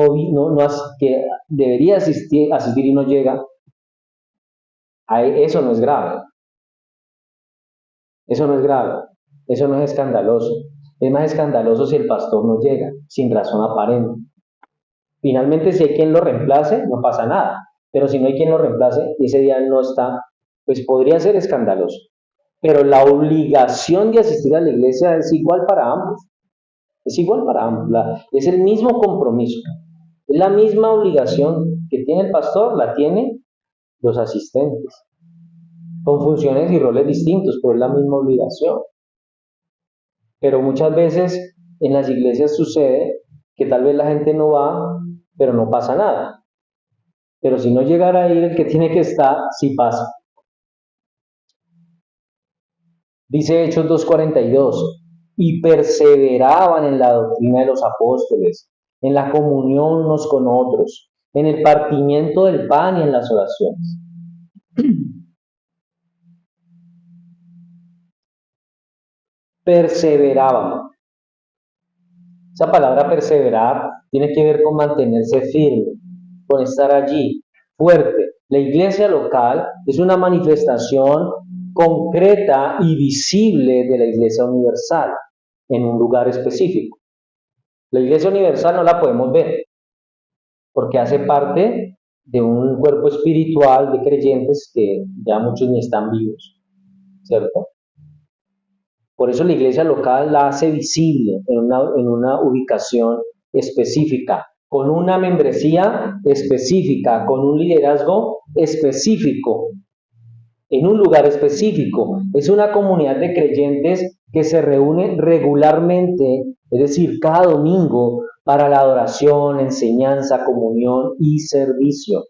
que debería asistir y no llega, eso no es grave. Eso no es grave. Eso no es escandaloso. Es más escandaloso si el pastor no llega, sin razón aparente. Finalmente, si hay quien lo reemplace, no pasa nada. Pero si no hay quien lo reemplace y ese día no está, pues podría ser escandaloso. Pero la obligación de asistir a la iglesia es igual para ambos. Es igual para ambos. Es el mismo compromiso. Es la misma obligación que tiene el pastor, la tienen los asistentes. Con funciones y roles distintos, pero es la misma obligación. Pero muchas veces en las iglesias sucede que tal vez la gente no va pero no pasa nada. Pero si no llegara a ir el que tiene que estar, sí pasa. Dice Hechos 2:42, y perseveraban en la doctrina de los apóstoles, en la comunión unos con otros, en el partimiento del pan y en las oraciones. Perseveraban. Esa palabra perseverar tiene que ver con mantenerse firme, con estar allí, fuerte. La iglesia local es una manifestación concreta y visible de la iglesia universal en un lugar específico. La iglesia universal no la podemos ver porque hace parte de un cuerpo espiritual de creyentes que ya muchos ni están vivos, ¿cierto? Por eso la iglesia local la hace visible en una ubicación específica, con una membresía específica, con un liderazgo específico, en un lugar específico. Es una comunidad de creyentes que se reúne regularmente, es decir, cada domingo, para la adoración, enseñanza, comunión y servicio.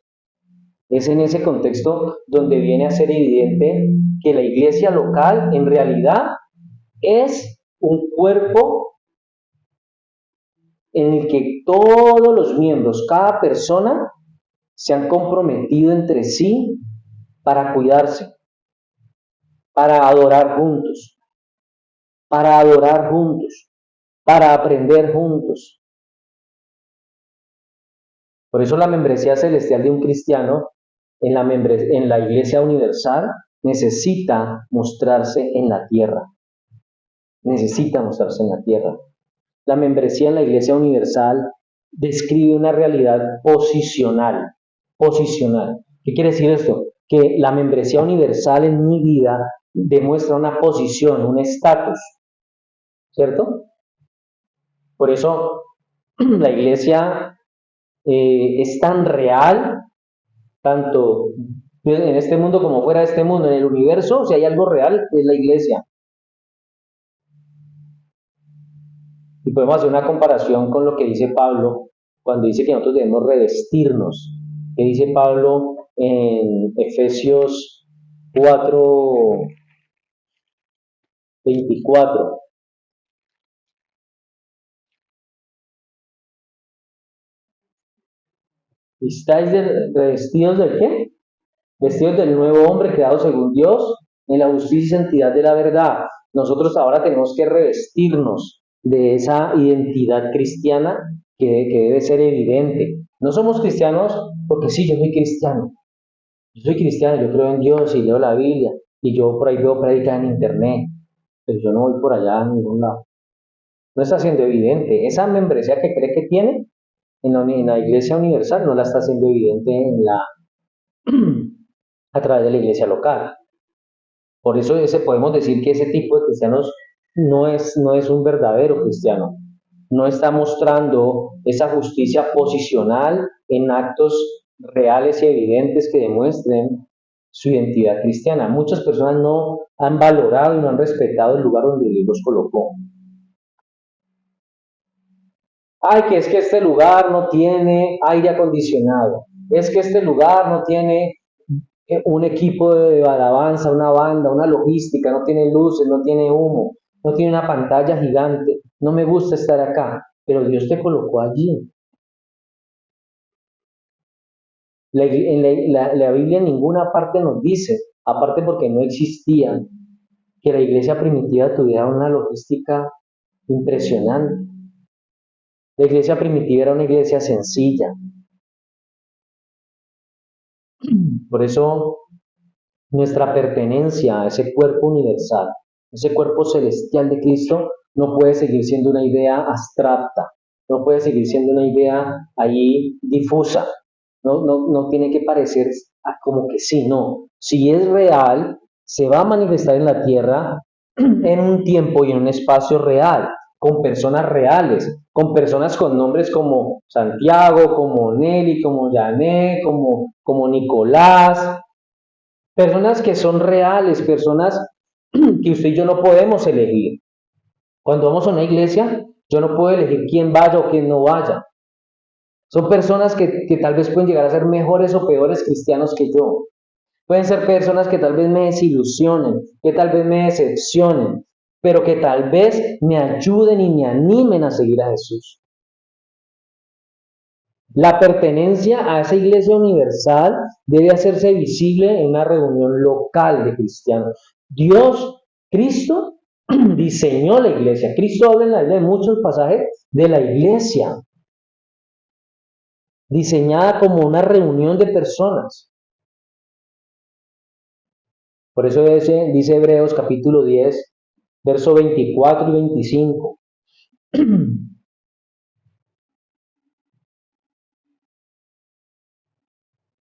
Es en ese contexto donde viene a ser evidente que la iglesia local en realidad es un cuerpo en el que todos los miembros, cada persona, se han comprometido entre sí para cuidarse, para adorar juntos, para aprender juntos. Por eso la membresía celestial de un cristiano en la iglesia universal necesita mostrarse en la tierra. Necesita mostrarse en la tierra. La membresía en la iglesia universal describe una realidad posicional. Posicional. ¿Qué quiere decir esto? Que la membresía universal en mi vida demuestra una posición, un estatus, ¿cierto? Por eso la iglesia es tan real, tanto en este mundo como fuera de este mundo, en el universo, si hay algo real, es la iglesia. Y podemos hacer una comparación con lo que dice Pablo cuando dice que nosotros debemos revestirnos. ¿Qué dice Pablo en Efesios 4:24? ¿Estáis revestidos del qué? Vestidos del nuevo hombre creado según Dios, en la justicia y santidad de la verdad. Nosotros ahora tenemos que revestirnos de esa identidad cristiana que debe ser evidente. No somos cristianos porque sí, yo soy cristiano. Yo soy cristiano, yo creo en Dios y leo la Biblia. Y yo por ahí veo predicar en internet. Pero yo no voy por allá a ningún lado. No está siendo evidente. Esa membresía que cree que tiene en la iglesia universal no la está haciendo evidente a través de la iglesia local. Por eso podemos decir que ese tipo de cristianos no es un verdadero cristiano. No está mostrando esa justicia posicional en actos reales y evidentes que demuestren su identidad cristiana. Muchas personas no han valorado y no han respetado el lugar donde Dios los colocó. Ay, que es que este lugar no tiene aire acondicionado. Es que este lugar no tiene un equipo de alabanza, una banda, una logística, no tiene luces, no tiene humo, no tiene una pantalla gigante. No me gusta estar acá, pero Dios te colocó allí. La Biblia en ninguna parte nos dice, aparte porque no existía, que la iglesia primitiva tuviera una logística impresionante. La iglesia primitiva era una iglesia sencilla. Por eso nuestra pertenencia a ese cuerpo universal, ese cuerpo celestial de Cristo, no puede seguir siendo una idea abstracta, no puede seguir siendo una idea ahí difusa, no tiene que parecer como que sí, no. Si es real, se va a manifestar en la tierra en un tiempo y en un espacio real, con personas reales, con personas con nombres como Santiago, como Nelly, como Jané, como Nicolás, personas que son reales, personas que usted y yo no podemos elegir. Cuando vamos a una iglesia, yo no puedo elegir quién vaya o quién no vaya. Son personas que tal vez pueden llegar a ser mejores o peores cristianos que yo. Pueden ser personas que tal vez me desilusionen, que tal vez me decepcionen, pero que tal vez me ayuden y me animen a seguir a Jesús. La pertenencia a esa iglesia universal debe hacerse visible en una reunión local de cristianos. Dios, Cristo, diseñó la iglesia. Cristo habla en la Biblia en muchos pasajes de la iglesia, diseñada como una reunión de personas. Por eso dice Hebreos capítulo 10, verso 24 y 25.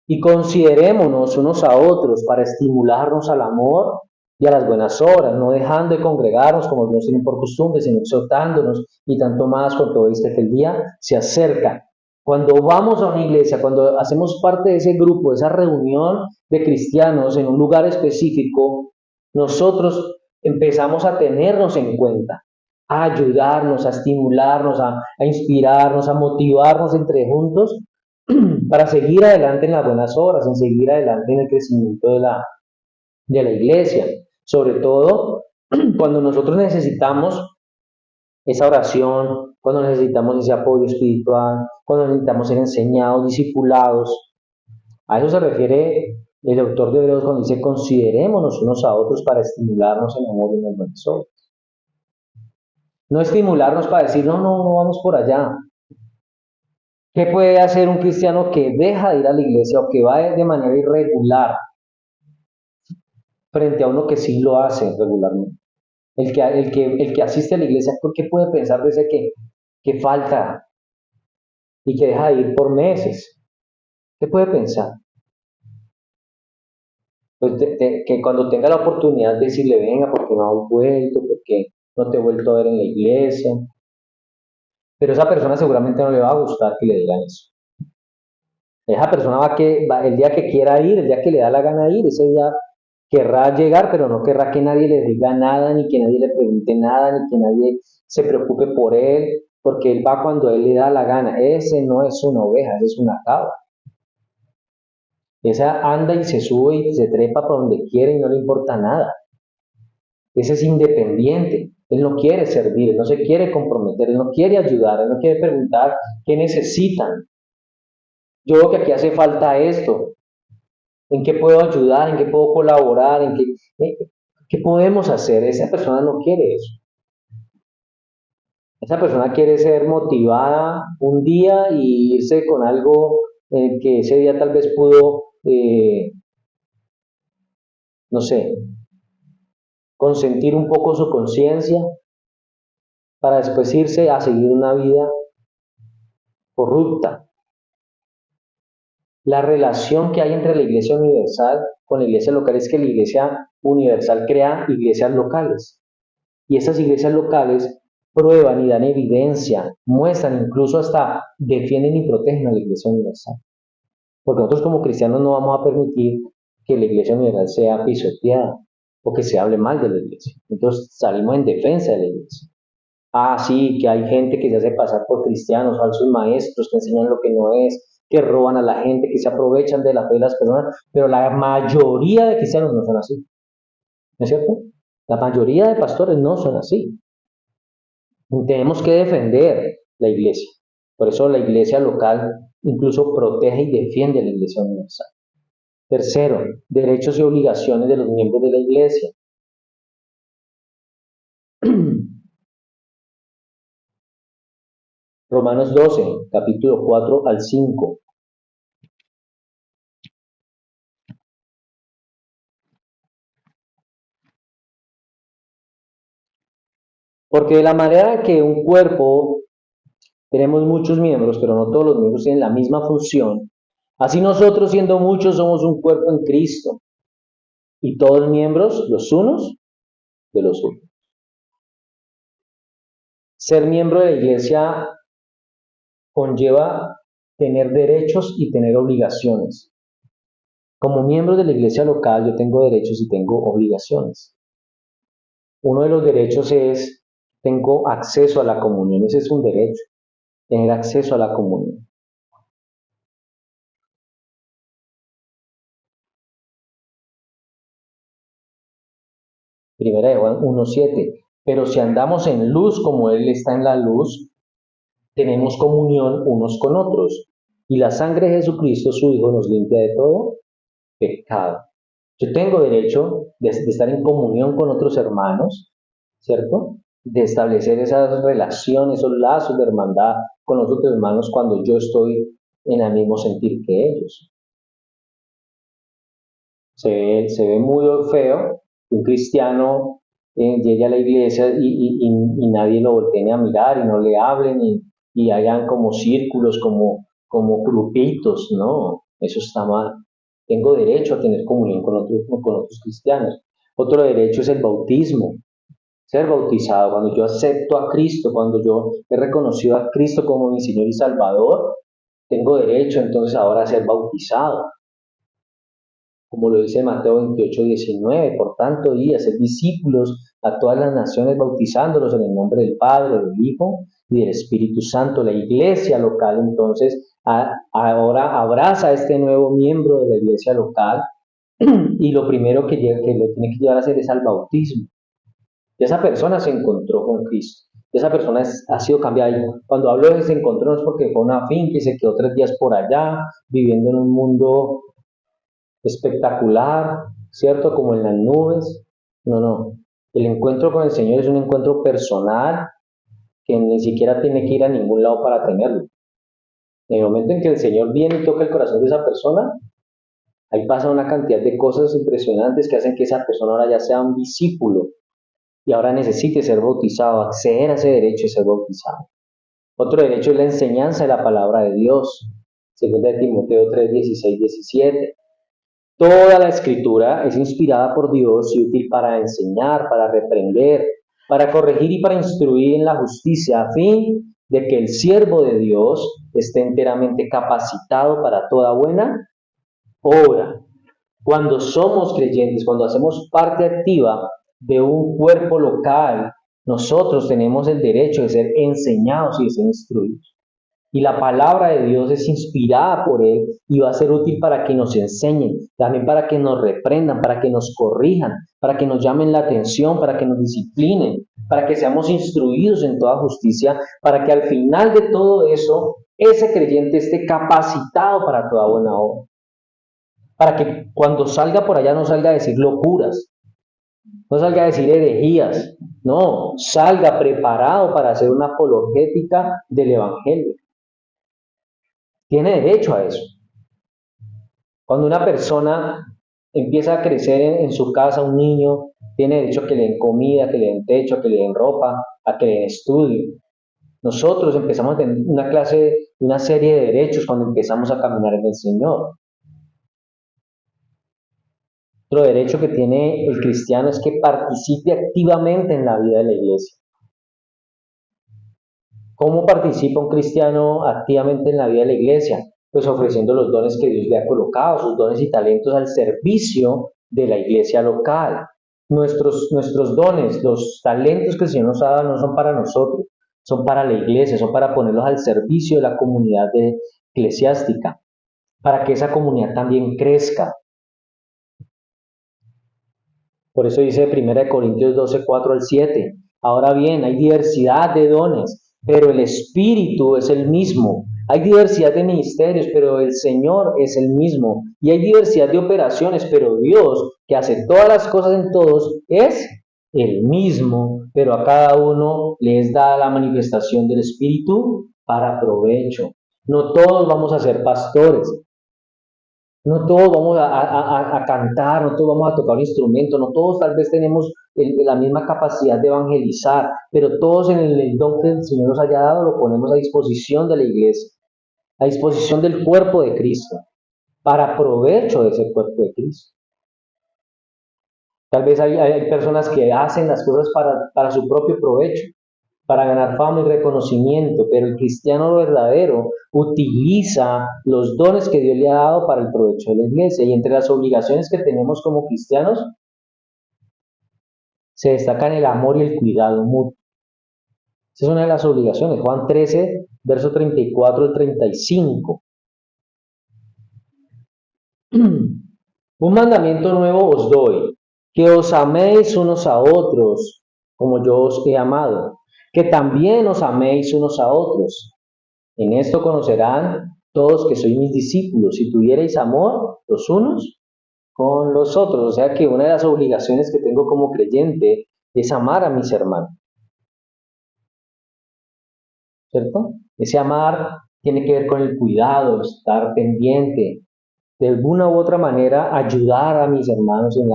Y considerémonos unos a otros para estimularnos al amor y a las buenas obras, no dejando de congregarnos como algunos tienen por costumbre, sino exhortándonos y tanto más cuanto viste que el día se acerca. Cuando vamos a una iglesia, cuando hacemos parte de ese grupo, de esa reunión de cristianos en un lugar específico, nosotros empezamos a tenernos en cuenta, a ayudarnos, a estimularnos, a inspirarnos, a motivarnos entre juntos para seguir adelante en las buenas obras, en seguir adelante en el crecimiento de la iglesia. Sobre todo cuando nosotros necesitamos esa oración, cuando necesitamos ese apoyo espiritual, cuando necesitamos ser enseñados, discipulados. A eso se refiere el autor de Hebreos cuando dice considerémonos unos a otros para estimularnos en amor y en las buenas obras. No estimularnos para decir, no vamos por allá. ¿Qué puede hacer un cristiano que deja de ir a la iglesia o que va de manera irregular frente a uno que sí lo hace regularmente? El que asiste a la iglesia, ¿por qué puede pensar de ese que falta y que deja de ir por meses? ¿Qué puede pensar? Pues que cuando tenga la oportunidad de decirle, venga, porque no has vuelto, porque no te he vuelto a ver en la iglesia. Pero esa persona seguramente no le va a gustar que le digan eso. Esa persona va el día que quiera ir, el día que le da la gana de ir, ese día querrá llegar, pero no querrá que nadie le diga nada, ni que nadie le pregunte nada, ni que nadie se preocupe por él, porque él va cuando él le da la gana. Ese no es una oveja, ese es una cabra. Esa anda y se sube y se trepa para donde quiere y no le importa nada. Ese es independiente. Él no quiere servir, él no se quiere comprometer, él no quiere ayudar, él no quiere preguntar qué necesitan. Yo veo que aquí hace falta esto. ¿En qué puedo ayudar? ¿En qué puedo colaborar? ¿Qué podemos hacer? Esa persona no quiere eso. Esa persona quiere ser motivada un día y irse con algo que ese día tal vez pudo, no sé, consentir un poco su conciencia para después irse a seguir una vida corrupta. La relación que hay entre la iglesia universal con la iglesia local es que la iglesia universal crea iglesias locales. Y esas iglesias locales prueban y dan evidencia, muestran, incluso hasta defienden y protegen a la iglesia universal. Porque nosotros como cristianos no vamos a permitir que la iglesia universal sea pisoteada o que se hable mal de la iglesia. Entonces salimos en defensa de la iglesia. Ah, sí, que hay gente que se hace pasar por cristianos, falsos maestros, que enseñan lo que no es, que roban a la gente, que se aprovechan de la fe de las personas, pero la mayoría de cristianos no son así. ¿No es cierto? La mayoría de pastores no son así. Tenemos que defender la iglesia. Por eso la iglesia local incluso protege y defiende a la iglesia universal. Tercero, derechos y obligaciones de los miembros de la iglesia. Romanos 12, capítulo 4 al 5. Porque de la manera que un cuerpo tenemos muchos miembros, pero no todos los miembros tienen la misma función, así nosotros siendo muchos somos un cuerpo en Cristo y todos miembros los unos de los otros. Ser miembro de la iglesia conlleva tener derechos y tener obligaciones. Como miembro de la iglesia local yo tengo derechos y tengo obligaciones. Uno de los derechos es, tengo acceso a la comunión, ese es un derecho, tener acceso a la comunión. Primera de Juan 1:7. Pero si andamos en luz como Él está en la luz, tenemos comunión unos con otros. Y la sangre de Jesucristo, su Hijo, nos limpia de todo pecado. Yo tengo derecho de estar en comunión con otros hermanos, ¿cierto? De establecer esas relaciones, esos lazos de hermandad con los otros hermanos cuando yo estoy en el mismo sentir que ellos. Se ve muy feo que un cristiano llegue a la iglesia y nadie lo voltee a mirar y no le hablen y hayan como círculos, como grupitos, no, eso está mal. Tengo derecho a tener comunión con otros cristianos. Otro derecho es el bautismo, ser bautizado. Cuando yo acepto a Cristo, cuando yo he reconocido a Cristo como mi Señor y Salvador, tengo derecho entonces ahora a ser bautizado. Como lo dice Mateo 28:19, por tanto, y hacer discípulos a todas las naciones, bautizándolos en el nombre del Padre, del Hijo y del Espíritu Santo. La iglesia local, entonces, ahora abraza a este nuevo miembro de la iglesia local y lo primero que lo tiene que llevar a hacer es al bautismo. Y esa persona se encontró con Cristo. Esa persona ha sido cambiada. Y cuando hablo de se encontró no es porque fue una finca y se quedó 3 días por allá, viviendo en un mundo espectacular, ¿cierto? Como en las nubes. No, no. El encuentro con el Señor es un encuentro personal que ni siquiera tiene que ir a ningún lado para tenerlo. En el momento en que el Señor viene y toca el corazón de esa persona, ahí pasa una cantidad de cosas impresionantes que hacen que esa persona ahora ya sea un discípulo y ahora necesite ser bautizado, acceder a ese derecho de ser bautizado. Otro derecho es la enseñanza de la palabra de Dios. Segunda de Timoteo 3:16-17. Toda la escritura es inspirada por Dios y útil para enseñar, para reprender, para corregir y para instruir en la justicia, a fin de que el siervo de Dios esté enteramente capacitado para toda buena obra. Cuando somos creyentes, cuando hacemos parte activa de un cuerpo local, nosotros tenemos el derecho de ser enseñados y de ser instruidos. Y la palabra de Dios es inspirada por Él y va a ser útil para que nos enseñen, también para que nos reprendan, para que nos corrijan, para que nos llamen la atención, para que nos disciplinen, para que seamos instruidos en toda justicia, para que al final de todo eso, ese creyente esté capacitado para toda buena obra. Para que cuando salga por allá no salga a decir locuras, no salga a decir herejías, no, salga preparado para hacer una apologética del Evangelio. Tiene derecho a eso. Cuando una persona empieza a crecer en su casa, un niño tiene derecho a que le den comida, que le den techo, a que le den ropa, a que le den estudio. Nosotros empezamos a tener una serie de derechos cuando empezamos a caminar en el Señor. Otro derecho que tiene el cristiano es que participe activamente en la vida de la iglesia. ¿Cómo participa un cristiano activamente en la vida de la iglesia? Pues ofreciendo los dones que Dios le ha colocado, sus dones y talentos al servicio de la iglesia local. Nuestros dones, los talentos que el Señor nos ha dado no son para nosotros, son para la iglesia, son para ponerlos al servicio de la comunidad eclesiástica, para que esa comunidad también crezca. Por eso dice 1 Corintios 12:4-7. Ahora bien, hay diversidad de dones, pero el Espíritu es el mismo. Hay diversidad de ministerios, pero el Señor es el mismo. Y hay diversidad de operaciones, pero Dios, que hace todas las cosas en todos, es el mismo. Pero a cada uno les da la manifestación del Espíritu para provecho. No todos vamos a ser pastores. No todos vamos a cantar, no todos vamos a tocar un instrumento, no todos tal vez tenemos la misma capacidad de evangelizar, pero todos en el don que el Señor nos haya dado lo ponemos a disposición de la iglesia, a disposición del cuerpo de Cristo, para provecho de ese cuerpo de Cristo. Tal vez hay personas que hacen las cosas para su propio provecho, para ganar fama y reconocimiento, pero el cristiano verdadero utiliza los dones que Dios le ha dado para el provecho de la iglesia. Y entre las obligaciones que tenemos como cristianos se destacan el amor y el cuidado mutuo. Esa es una de las obligaciones. Juan 13, verso 34 al 35. Un mandamiento nuevo os doy, que os améis unos a otros, como yo os he amado, que también os améis unos a otros. En esto conocerán todos que sois mis discípulos, si tuvierais amor los unos con los otros. O sea que una de las obligaciones que tengo como creyente es amar a mis hermanos, ¿cierto? Ese amar tiene que ver con el cuidado, estar pendiente, de alguna u otra manera ayudar a mis hermanos en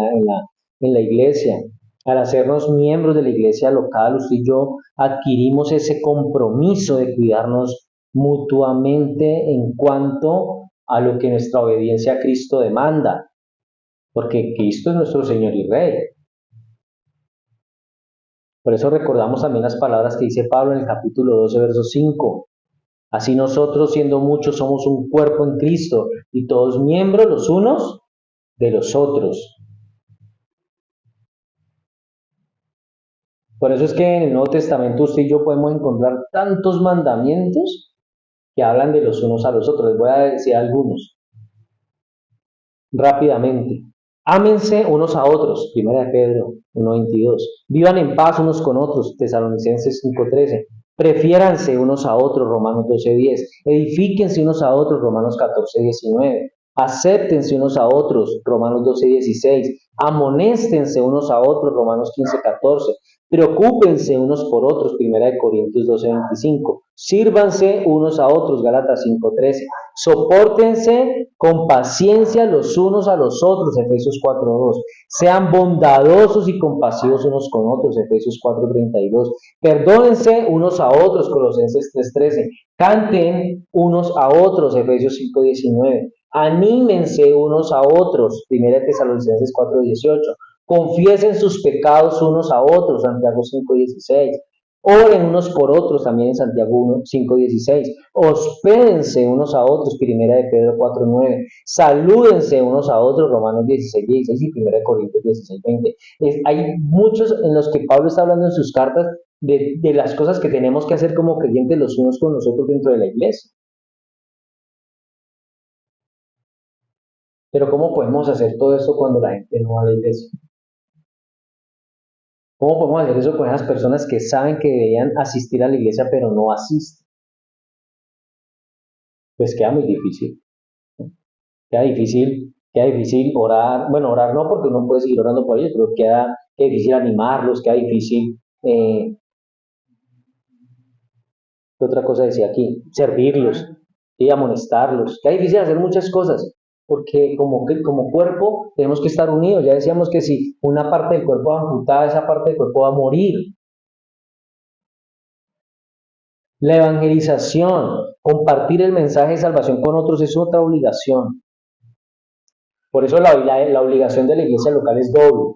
la iglesia. Al hacernos miembros de la iglesia local, usted y yo adquirimos ese compromiso de cuidarnos mutuamente en cuanto a lo que nuestra obediencia a Cristo demanda, porque Cristo es nuestro Señor y Rey. Por eso recordamos también las palabras que dice Pablo en el capítulo 12, verso 5. Así nosotros, siendo muchos, somos un cuerpo en Cristo y todos miembros los unos de los otros. Por eso es que en el Nuevo Testamento usted y yo podemos encontrar tantos mandamientos que hablan de los unos a los otros. Les voy a decir algunos rápidamente. Ámense unos a otros, 1 Pedro 1:22. Vivan en paz unos con otros, Tesalonicenses 5:13. Prefiéranse unos a otros, Romanos 12:10. Edifíquense unos a otros, Romanos 14:19. Acéptense unos a otros, Romanos 12:16. Amonéstense unos a otros, Romanos 15:14. Preocúpense unos por otros, 1 Corintios 12:25. Sírvanse unos a otros, Gálatas 5:13. Sopórtense con paciencia los unos a los otros, Efesios 4:2. Sean bondadosos y compasivos unos con otros, Efesios 4:32. Perdónense unos a otros, Colosenses 3:13. Canten unos a otros, Efesios 5:19. Anímense unos a otros, 1 Tesalonicenses 4:18. Confiesen sus pecados unos a otros, Santiago 5:16. Oren unos por otros, también en Santiago 5:16. Hospédense unos a otros, 1 Pedro 4:9. Salúdense unos a otros, Romanos 16:16 y 1 Corintios 16:20. Hay muchos en los que Pablo está hablando en sus cartas de las cosas que tenemos que hacer como creyentes los unos con los otros dentro de la iglesia. Pero ¿cómo podemos hacer todo esto cuando la gente no va a la iglesia? ¿Cómo podemos hacer eso con esas personas que saben que deberían asistir a la iglesia pero no asisten? Pues queda muy difícil. Queda difícil orar. Bueno, orar no, porque uno puede seguir orando por ellos, pero queda difícil animarlos, queda difícil, ¿qué otra cosa decía aquí? Servirlos y amonestarlos. Queda difícil hacer muchas cosas, porque como cuerpo tenemos que estar unidos. Ya decíamos que si una parte del cuerpo va amputada, esa parte del cuerpo va a morir. La evangelización, compartir el mensaje de salvación con otros es otra obligación. Por eso la obligación de la iglesia local es doble.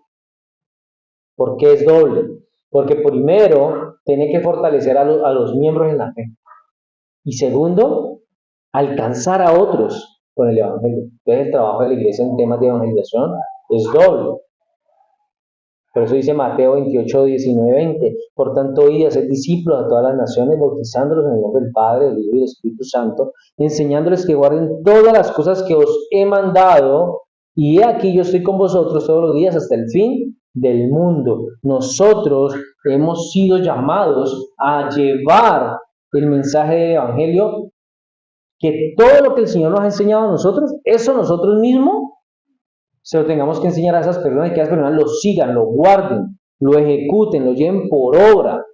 ¿Por qué es doble? Porque primero, tiene que fortalecer a los miembros en la fe. Y segundo, alcanzar a otros con el Evangelio. Entonces el trabajo de la iglesia en temas de evangelización es doble. Por eso dice Mateo 28, 19, 20. Por tanto, id a ser discípulos a todas las naciones, bautizándolos en el nombre del Padre, del Hijo y del Espíritu Santo, enseñándoles que guarden todas las cosas que os he mandado, y he aquí yo estoy con vosotros todos los días hasta el fin del mundo. Nosotros hemos sido llamados a llevar el mensaje del Evangelio, que todo lo que el Señor nos ha enseñado a nosotros, eso nosotros mismos se lo tengamos que enseñar a esas personas y que esas personas lo sigan, lo guarden, lo ejecuten, lo lleven por obra.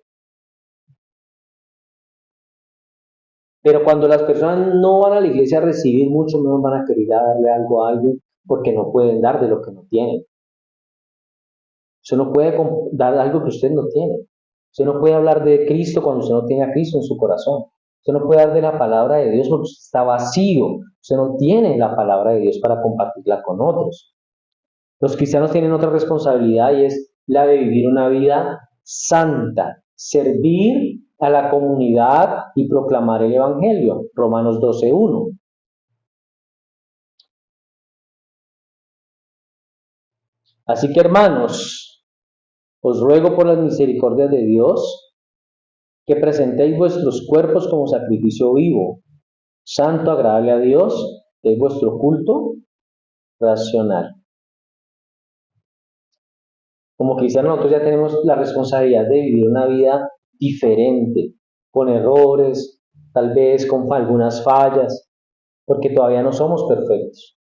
Pero cuando las personas no van a la iglesia a recibir, mucho menos van a querer darle algo a alguien porque no pueden dar de lo que no tienen. Usted no puede dar algo que usted no tiene. Usted no puede hablar de Cristo cuando usted no tiene a Cristo en su corazón. Usted no puede dar de la palabra de Dios porque usted está vacío. Usted no tiene la palabra de Dios para compartirla con otros. Los cristianos tienen otra responsabilidad y es la de vivir una vida santa, servir a la comunidad y proclamar el Evangelio. Romanos 12:1. Así que hermanos, os ruego por las misericordias de Dios que presentéis vuestros cuerpos como sacrificio vivo, santo, agradable a Dios, es vuestro culto racional. Como cristianos nosotros ya tenemos la responsabilidad de vivir una vida diferente, con errores, tal vez con algunas fallas, porque todavía no somos perfectos.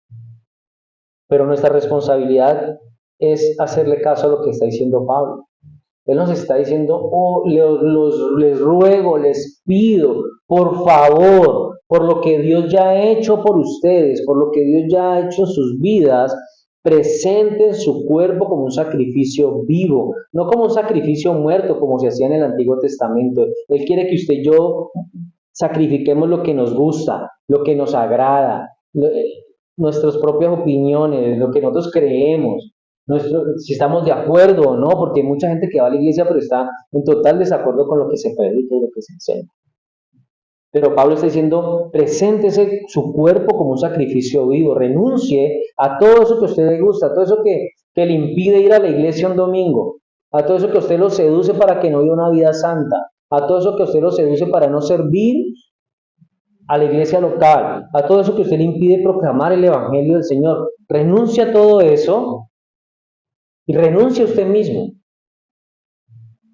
Pero nuestra responsabilidad es hacerle caso a lo que está diciendo Pablo. Él nos está diciendo, oh, les ruego, les pido, por favor, por lo que Dios ya ha hecho por ustedes, por lo que Dios ya ha hecho en sus vidas, presenten su cuerpo como un sacrificio vivo, no como un sacrificio muerto, como se hacía en el Antiguo Testamento. Él quiere que usted y yo sacrifiquemos lo que nos gusta, lo que nos agrada, nuestras propias opiniones, lo que nosotros creemos, si estamos de acuerdo o no, porque hay mucha gente que va a la iglesia pero está en total desacuerdo con lo que se predica y lo que se enseña. Pero Pablo está diciendo, preséntese su cuerpo como un sacrificio vivo, renuncie a todo eso que a usted le gusta, a todo eso que le impide ir a la iglesia un domingo, a todo eso que a usted lo seduce para que no viva una vida santa, a todo eso que a usted lo seduce para no servir a la iglesia local, a todo eso que a usted le impide proclamar el evangelio del Señor. Renuncia a todo eso y renuncia a usted mismo.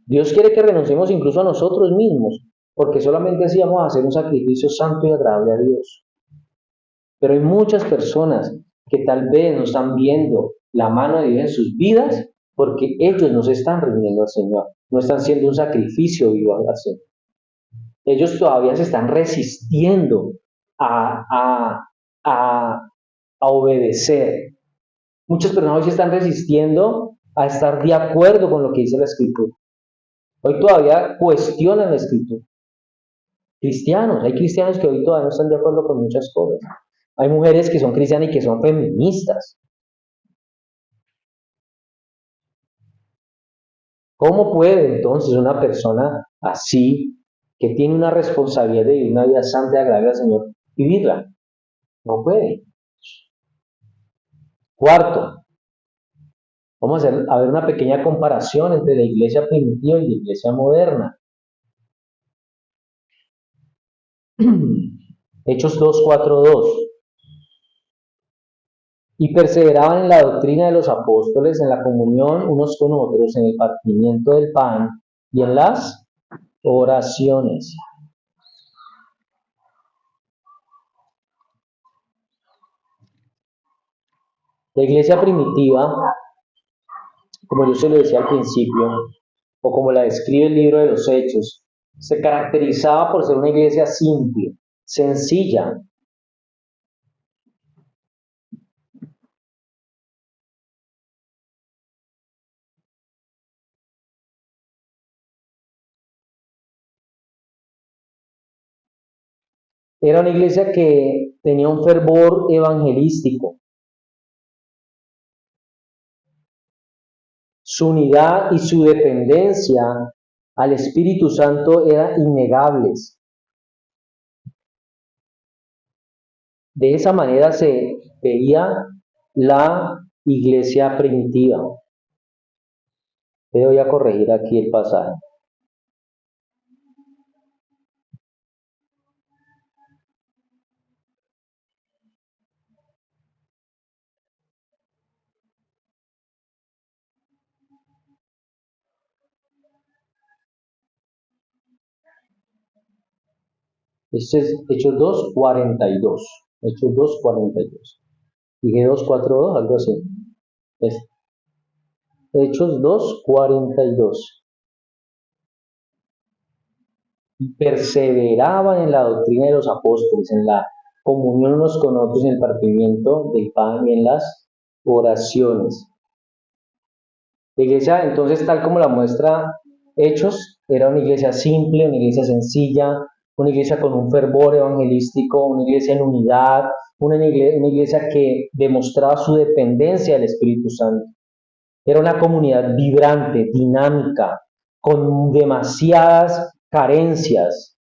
Dios quiere que renunciemos incluso a nosotros mismos, porque solamente así vamos a hacer un sacrificio santo y agradable a Dios. Pero hay muchas personas que tal vez no están viendo la mano de Dios en sus vidas porque ellos no se están rindiendo al Señor, no están siendo un sacrificio vivo al Señor. Ellos todavía se están resistiendo a, a, a, a obedecer. Muchas personas hoy se están resistiendo a estar de acuerdo con lo que dice la Escritura. Hoy todavía cuestionan la Escritura. Hay cristianos que hoy todavía no están de acuerdo con muchas cosas. Hay mujeres que son cristianas y que son feministas. ¿Cómo puede entonces una persona así, que tiene una responsabilidad de vivir una vida santa y agradable al Señor, vivirla? No puede. Cuarto, vamos a ver una pequeña comparación entre la iglesia primitiva y la iglesia moderna. Hechos 2:4-2. Y perseveraban en la doctrina de los apóstoles, en la comunión unos con otros, en el partimiento del pan y en las oraciones. La iglesia primitiva, como yo se lo decía al principio, o como la describe el libro de los Hechos, se caracterizaba por ser una iglesia simple, sencilla. Era una iglesia que tenía un fervor evangelístico. Su unidad y su dependencia al Espíritu Santo eran innegables. De esa manera se veía la iglesia primitiva. Voy a corregir aquí el pasaje. Este es Hechos 2:42. Hechos 2:42. Dije 2:42, algo así. Es Hechos 2:42. Y perseveraban en la doctrina de los apóstoles, en la comunión unos con otros, en el partimiento del pan y en las oraciones. La iglesia, entonces, tal como la muestra Hechos, era una iglesia simple, una iglesia sencilla, una iglesia con un fervor evangelístico, una iglesia en unidad, una iglesia que demostraba su dependencia del Espíritu Santo. Era una comunidad vibrante, dinámica, con demasiadas carencias,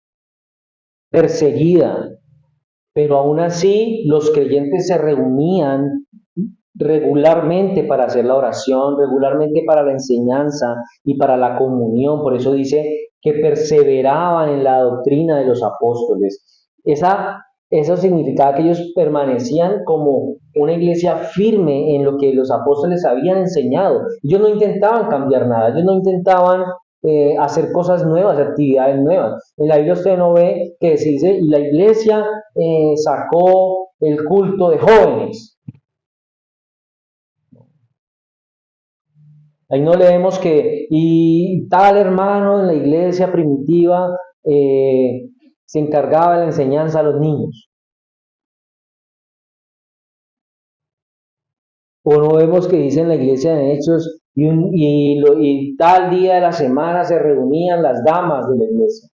perseguida, pero aún así los creyentes se reunían regularmente para hacer la oración, regularmente para la enseñanza y para la comunión. Por eso dice que perseveraban en la doctrina de los apóstoles. Esa Eso significaba que ellos permanecían como una iglesia firme en lo que los apóstoles habían enseñado. Ellos no intentaban cambiar nada, ellos no intentaban hacer cosas nuevas, actividades nuevas. En la Biblia usted no ve que se dice, y la iglesia sacó el culto de jóvenes. Ahí no leemos que, y tal hermano en la iglesia primitiva se encargaba de la enseñanza a los niños. O no vemos que dice en la iglesia de Hechos, y tal día de la semana se reunían las damas de la iglesia.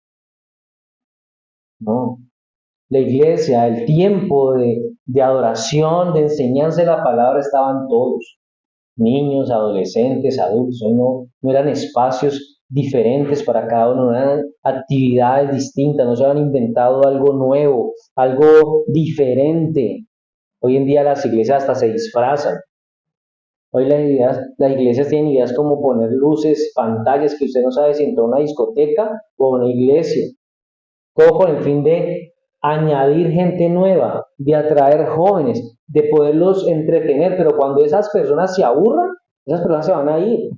No, la iglesia, el tiempo de adoración, de enseñanza de la palabra estaban todos, niños, adolescentes, adultos, no eran espacios diferentes para cada uno, no eran actividades distintas, no se habían inventado algo nuevo, algo diferente. Hoy en día las iglesias hasta se disfrazan. Hoy las iglesias tienen ideas como poner luces, pantallas que usted no sabe si entró a una discoteca o a una iglesia. Todo con el fin de añadir gente nueva, de atraer jóvenes, de poderlos entretener, pero cuando esas personas se aburran, esas personas se van a ir,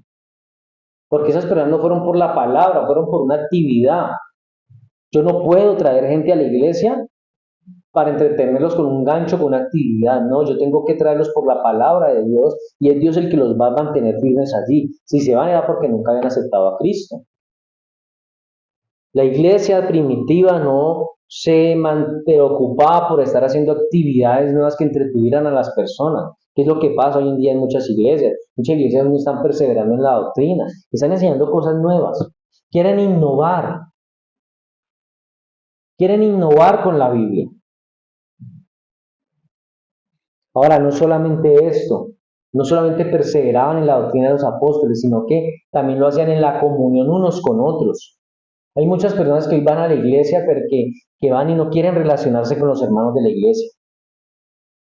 porque esas personas no fueron por la palabra, fueron por una actividad. Yo no puedo traer gente a la iglesia para entretenerlos con un gancho, con una actividad, no, yo tengo que traerlos por la palabra de Dios y es Dios el que los va a mantener firmes allí. Si se van a ir porque nunca habían aceptado a Cristo. La iglesia primitiva no se preocupaba por estar haciendo actividades nuevas que entretuvieran a las personas. ¿Qué es lo que pasa hoy en día en muchas iglesias? Muchas iglesias no están perseverando en la doctrina, están enseñando cosas nuevas. Quieren innovar con la Biblia. Ahora, no solamente esto, no solamente perseveraban en la doctrina de los apóstoles, sino que también lo hacían en la comunión unos con otros. Hay muchas personas que hoy van a la iglesia, pero que van y no quieren relacionarse con los hermanos de la iglesia.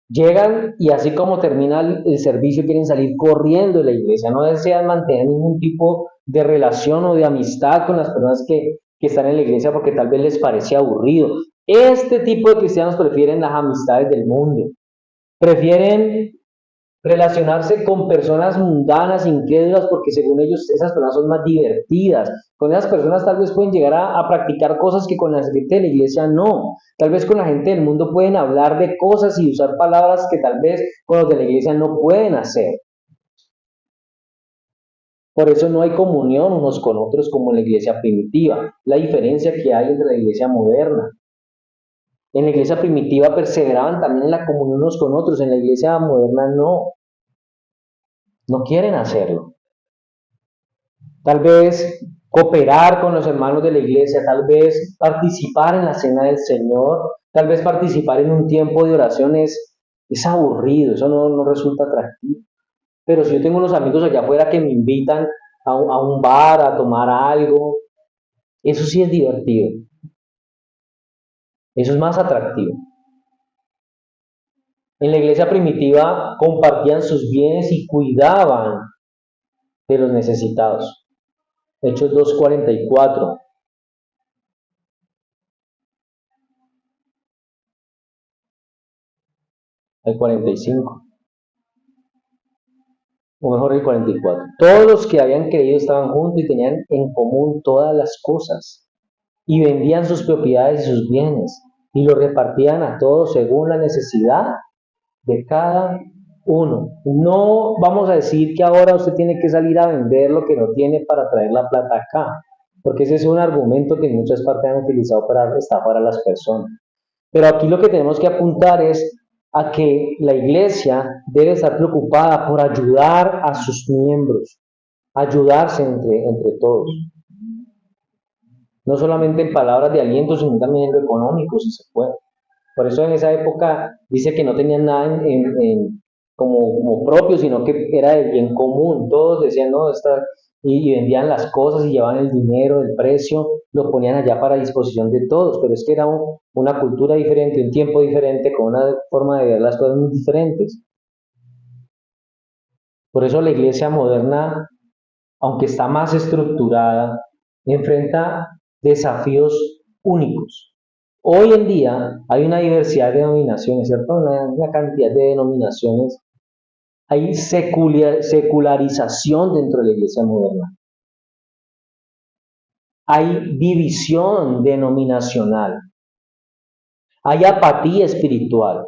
Llegan y así como termina el servicio quieren salir corriendo de la iglesia, no desean mantener ningún tipo de relación o de amistad con las personas que están en la iglesia porque tal vez les parece aburrido. Este tipo de cristianos prefieren las amistades del mundo, prefieren relacionarse con personas mundanas, incrédulas, porque según ellos esas personas son más divertidas. Con esas personas tal vez pueden llegar a practicar cosas que con la gente de la iglesia no. Tal vez con la gente del mundo pueden hablar de cosas y usar palabras que tal vez con los de la iglesia no pueden hacer. Por eso no hay comunión unos con otros como en la iglesia primitiva. La diferencia que hay entre la iglesia moderna. En la iglesia primitiva perseveraban también en la comunión unos con otros, en la iglesia moderna no quieren hacerlo. Tal vez cooperar con los hermanos de la iglesia, tal vez participar en la cena del Señor, tal vez participar en un tiempo de oración es aburrido, eso no resulta atractivo. Pero si yo tengo unos amigos allá afuera que me invitan a un bar, a tomar algo, eso sí es divertido, eso es más atractivo. En la iglesia primitiva compartían sus bienes y cuidaban de los necesitados. Hechos 2:44. Al 45, o mejor el 44. Todos los que habían creído estaban juntos y tenían en común todas las cosas, y vendían sus propiedades y sus bienes, y los repartían a todos según la necesidad de cada uno. No vamos a decir que ahora usted tiene que salir a vender lo que no tiene para traer la plata acá, porque ese es un argumento que en muchas partes han utilizado para estafar a las personas. Pero aquí lo que tenemos que apuntar es a que la iglesia debe estar preocupada por ayudar a sus miembros, ayudarse entre todos. No solamente en palabras de aliento, sino también en lo económico, si se puede. Por eso en esa época dice que no tenían nada como propio, sino que era de bien común. Todos decían, no, y vendían las cosas y llevaban el dinero, el precio, lo ponían allá para disposición de todos, pero es que era una cultura diferente, un tiempo diferente, con una forma de ver las cosas muy diferentes. Por eso la iglesia moderna, aunque está más estructurada, enfrenta desafíos únicos. Hoy en día hay una diversidad de denominaciones, ¿cierto? Una cantidad de denominaciones. Hay secularización dentro de la iglesia moderna. Hay división denominacional. Hay apatía espiritual.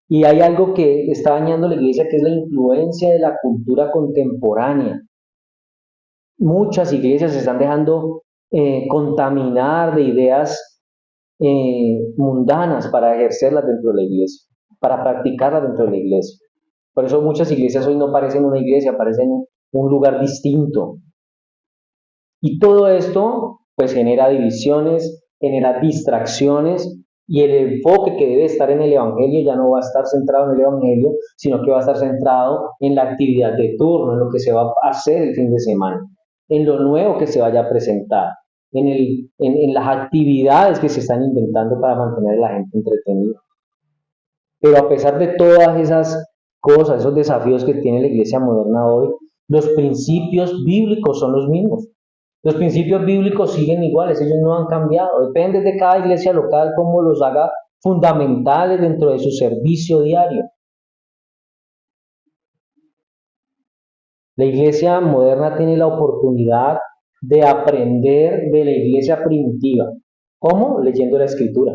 Y hay algo que está dañando la iglesia, que es la influencia de la cultura contemporánea. Muchas iglesias se están dejando contaminar de ideas mundanas para ejercerlas dentro de la iglesia, para practicarlas dentro de la iglesia. Por eso muchas iglesias hoy no parecen una iglesia, parecen un lugar distinto. Y todo esto pues genera divisiones, genera distracciones, y el enfoque que debe estar en el Evangelio ya no va a estar centrado en el Evangelio, sino que va a estar centrado en la actividad de turno, en lo que se va a hacer el fin de semana, en lo nuevo que se vaya a presentar, en las actividades que se están inventando para mantener a la gente entretenida. Pero a pesar de todas esas cosas, esos desafíos que tiene la iglesia moderna hoy, los principios bíblicos son los mismos. Los principios bíblicos siguen iguales, ellos no han cambiado. Depende de cada iglesia local cómo los haga fundamentales dentro de su servicio diario. La iglesia moderna tiene la oportunidad de aprender de la iglesia primitiva. ¿Cómo? Leyendo la escritura.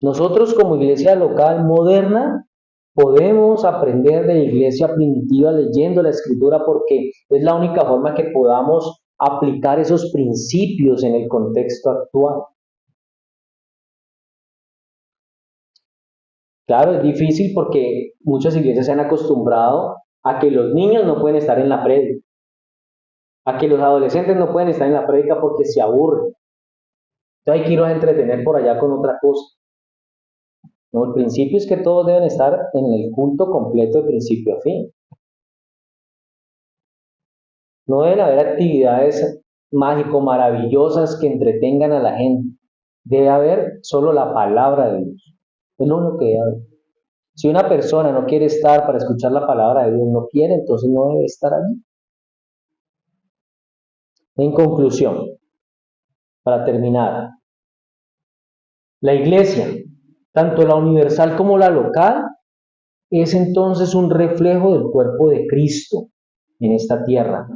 Nosotros como iglesia local moderna podemos aprender de la iglesia primitiva leyendo la escritura, porque es la única forma que podamos aplicar esos principios en el contexto actual. Claro, es difícil porque muchas iglesias se han acostumbrado a que los niños no pueden estar en la prédica, a que los adolescentes no pueden estar en la prédica porque se aburren. Entonces hay que irlos a entretener por allá con otra cosa. No, el principio es que todos deben estar en el culto completo de principio a fin. No deben haber actividades mágico-maravillosas que entretengan a la gente. Debe haber solo la palabra de Dios. Es lo único que debe haber. Si una persona no quiere estar para escuchar la palabra de Dios, no quiere, entonces no debe estar allí. En conclusión, para terminar, la iglesia, tanto la universal como la local, es entonces un reflejo del cuerpo de Cristo en esta tierra.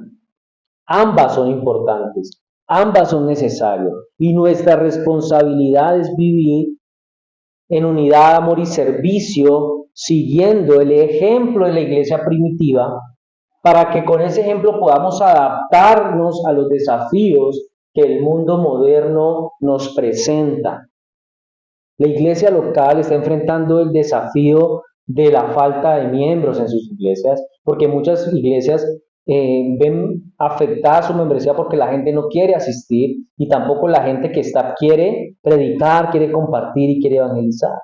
Ambas son importantes, ambas son necesarias, y nuestra responsabilidad es vivir en unidad, amor y servicio, siguiendo el ejemplo de la iglesia primitiva, para que con ese ejemplo podamos adaptarnos a los desafíos que el mundo moderno nos presenta. La iglesia local está enfrentando el desafío de la falta de miembros en sus iglesias, porque muchas iglesias ven afectada su membresía porque la gente no quiere asistir, y tampoco la gente que está quiere predicar, quiere compartir y quiere evangelizar.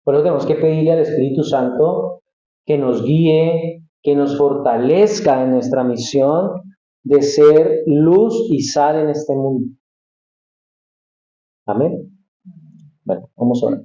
Por eso tenemos que pedirle al Espíritu Santo que nos guíe, que nos fortalezca en nuestra misión de ser luz y sal en este mundo. Amén. Bueno, vamos a orar.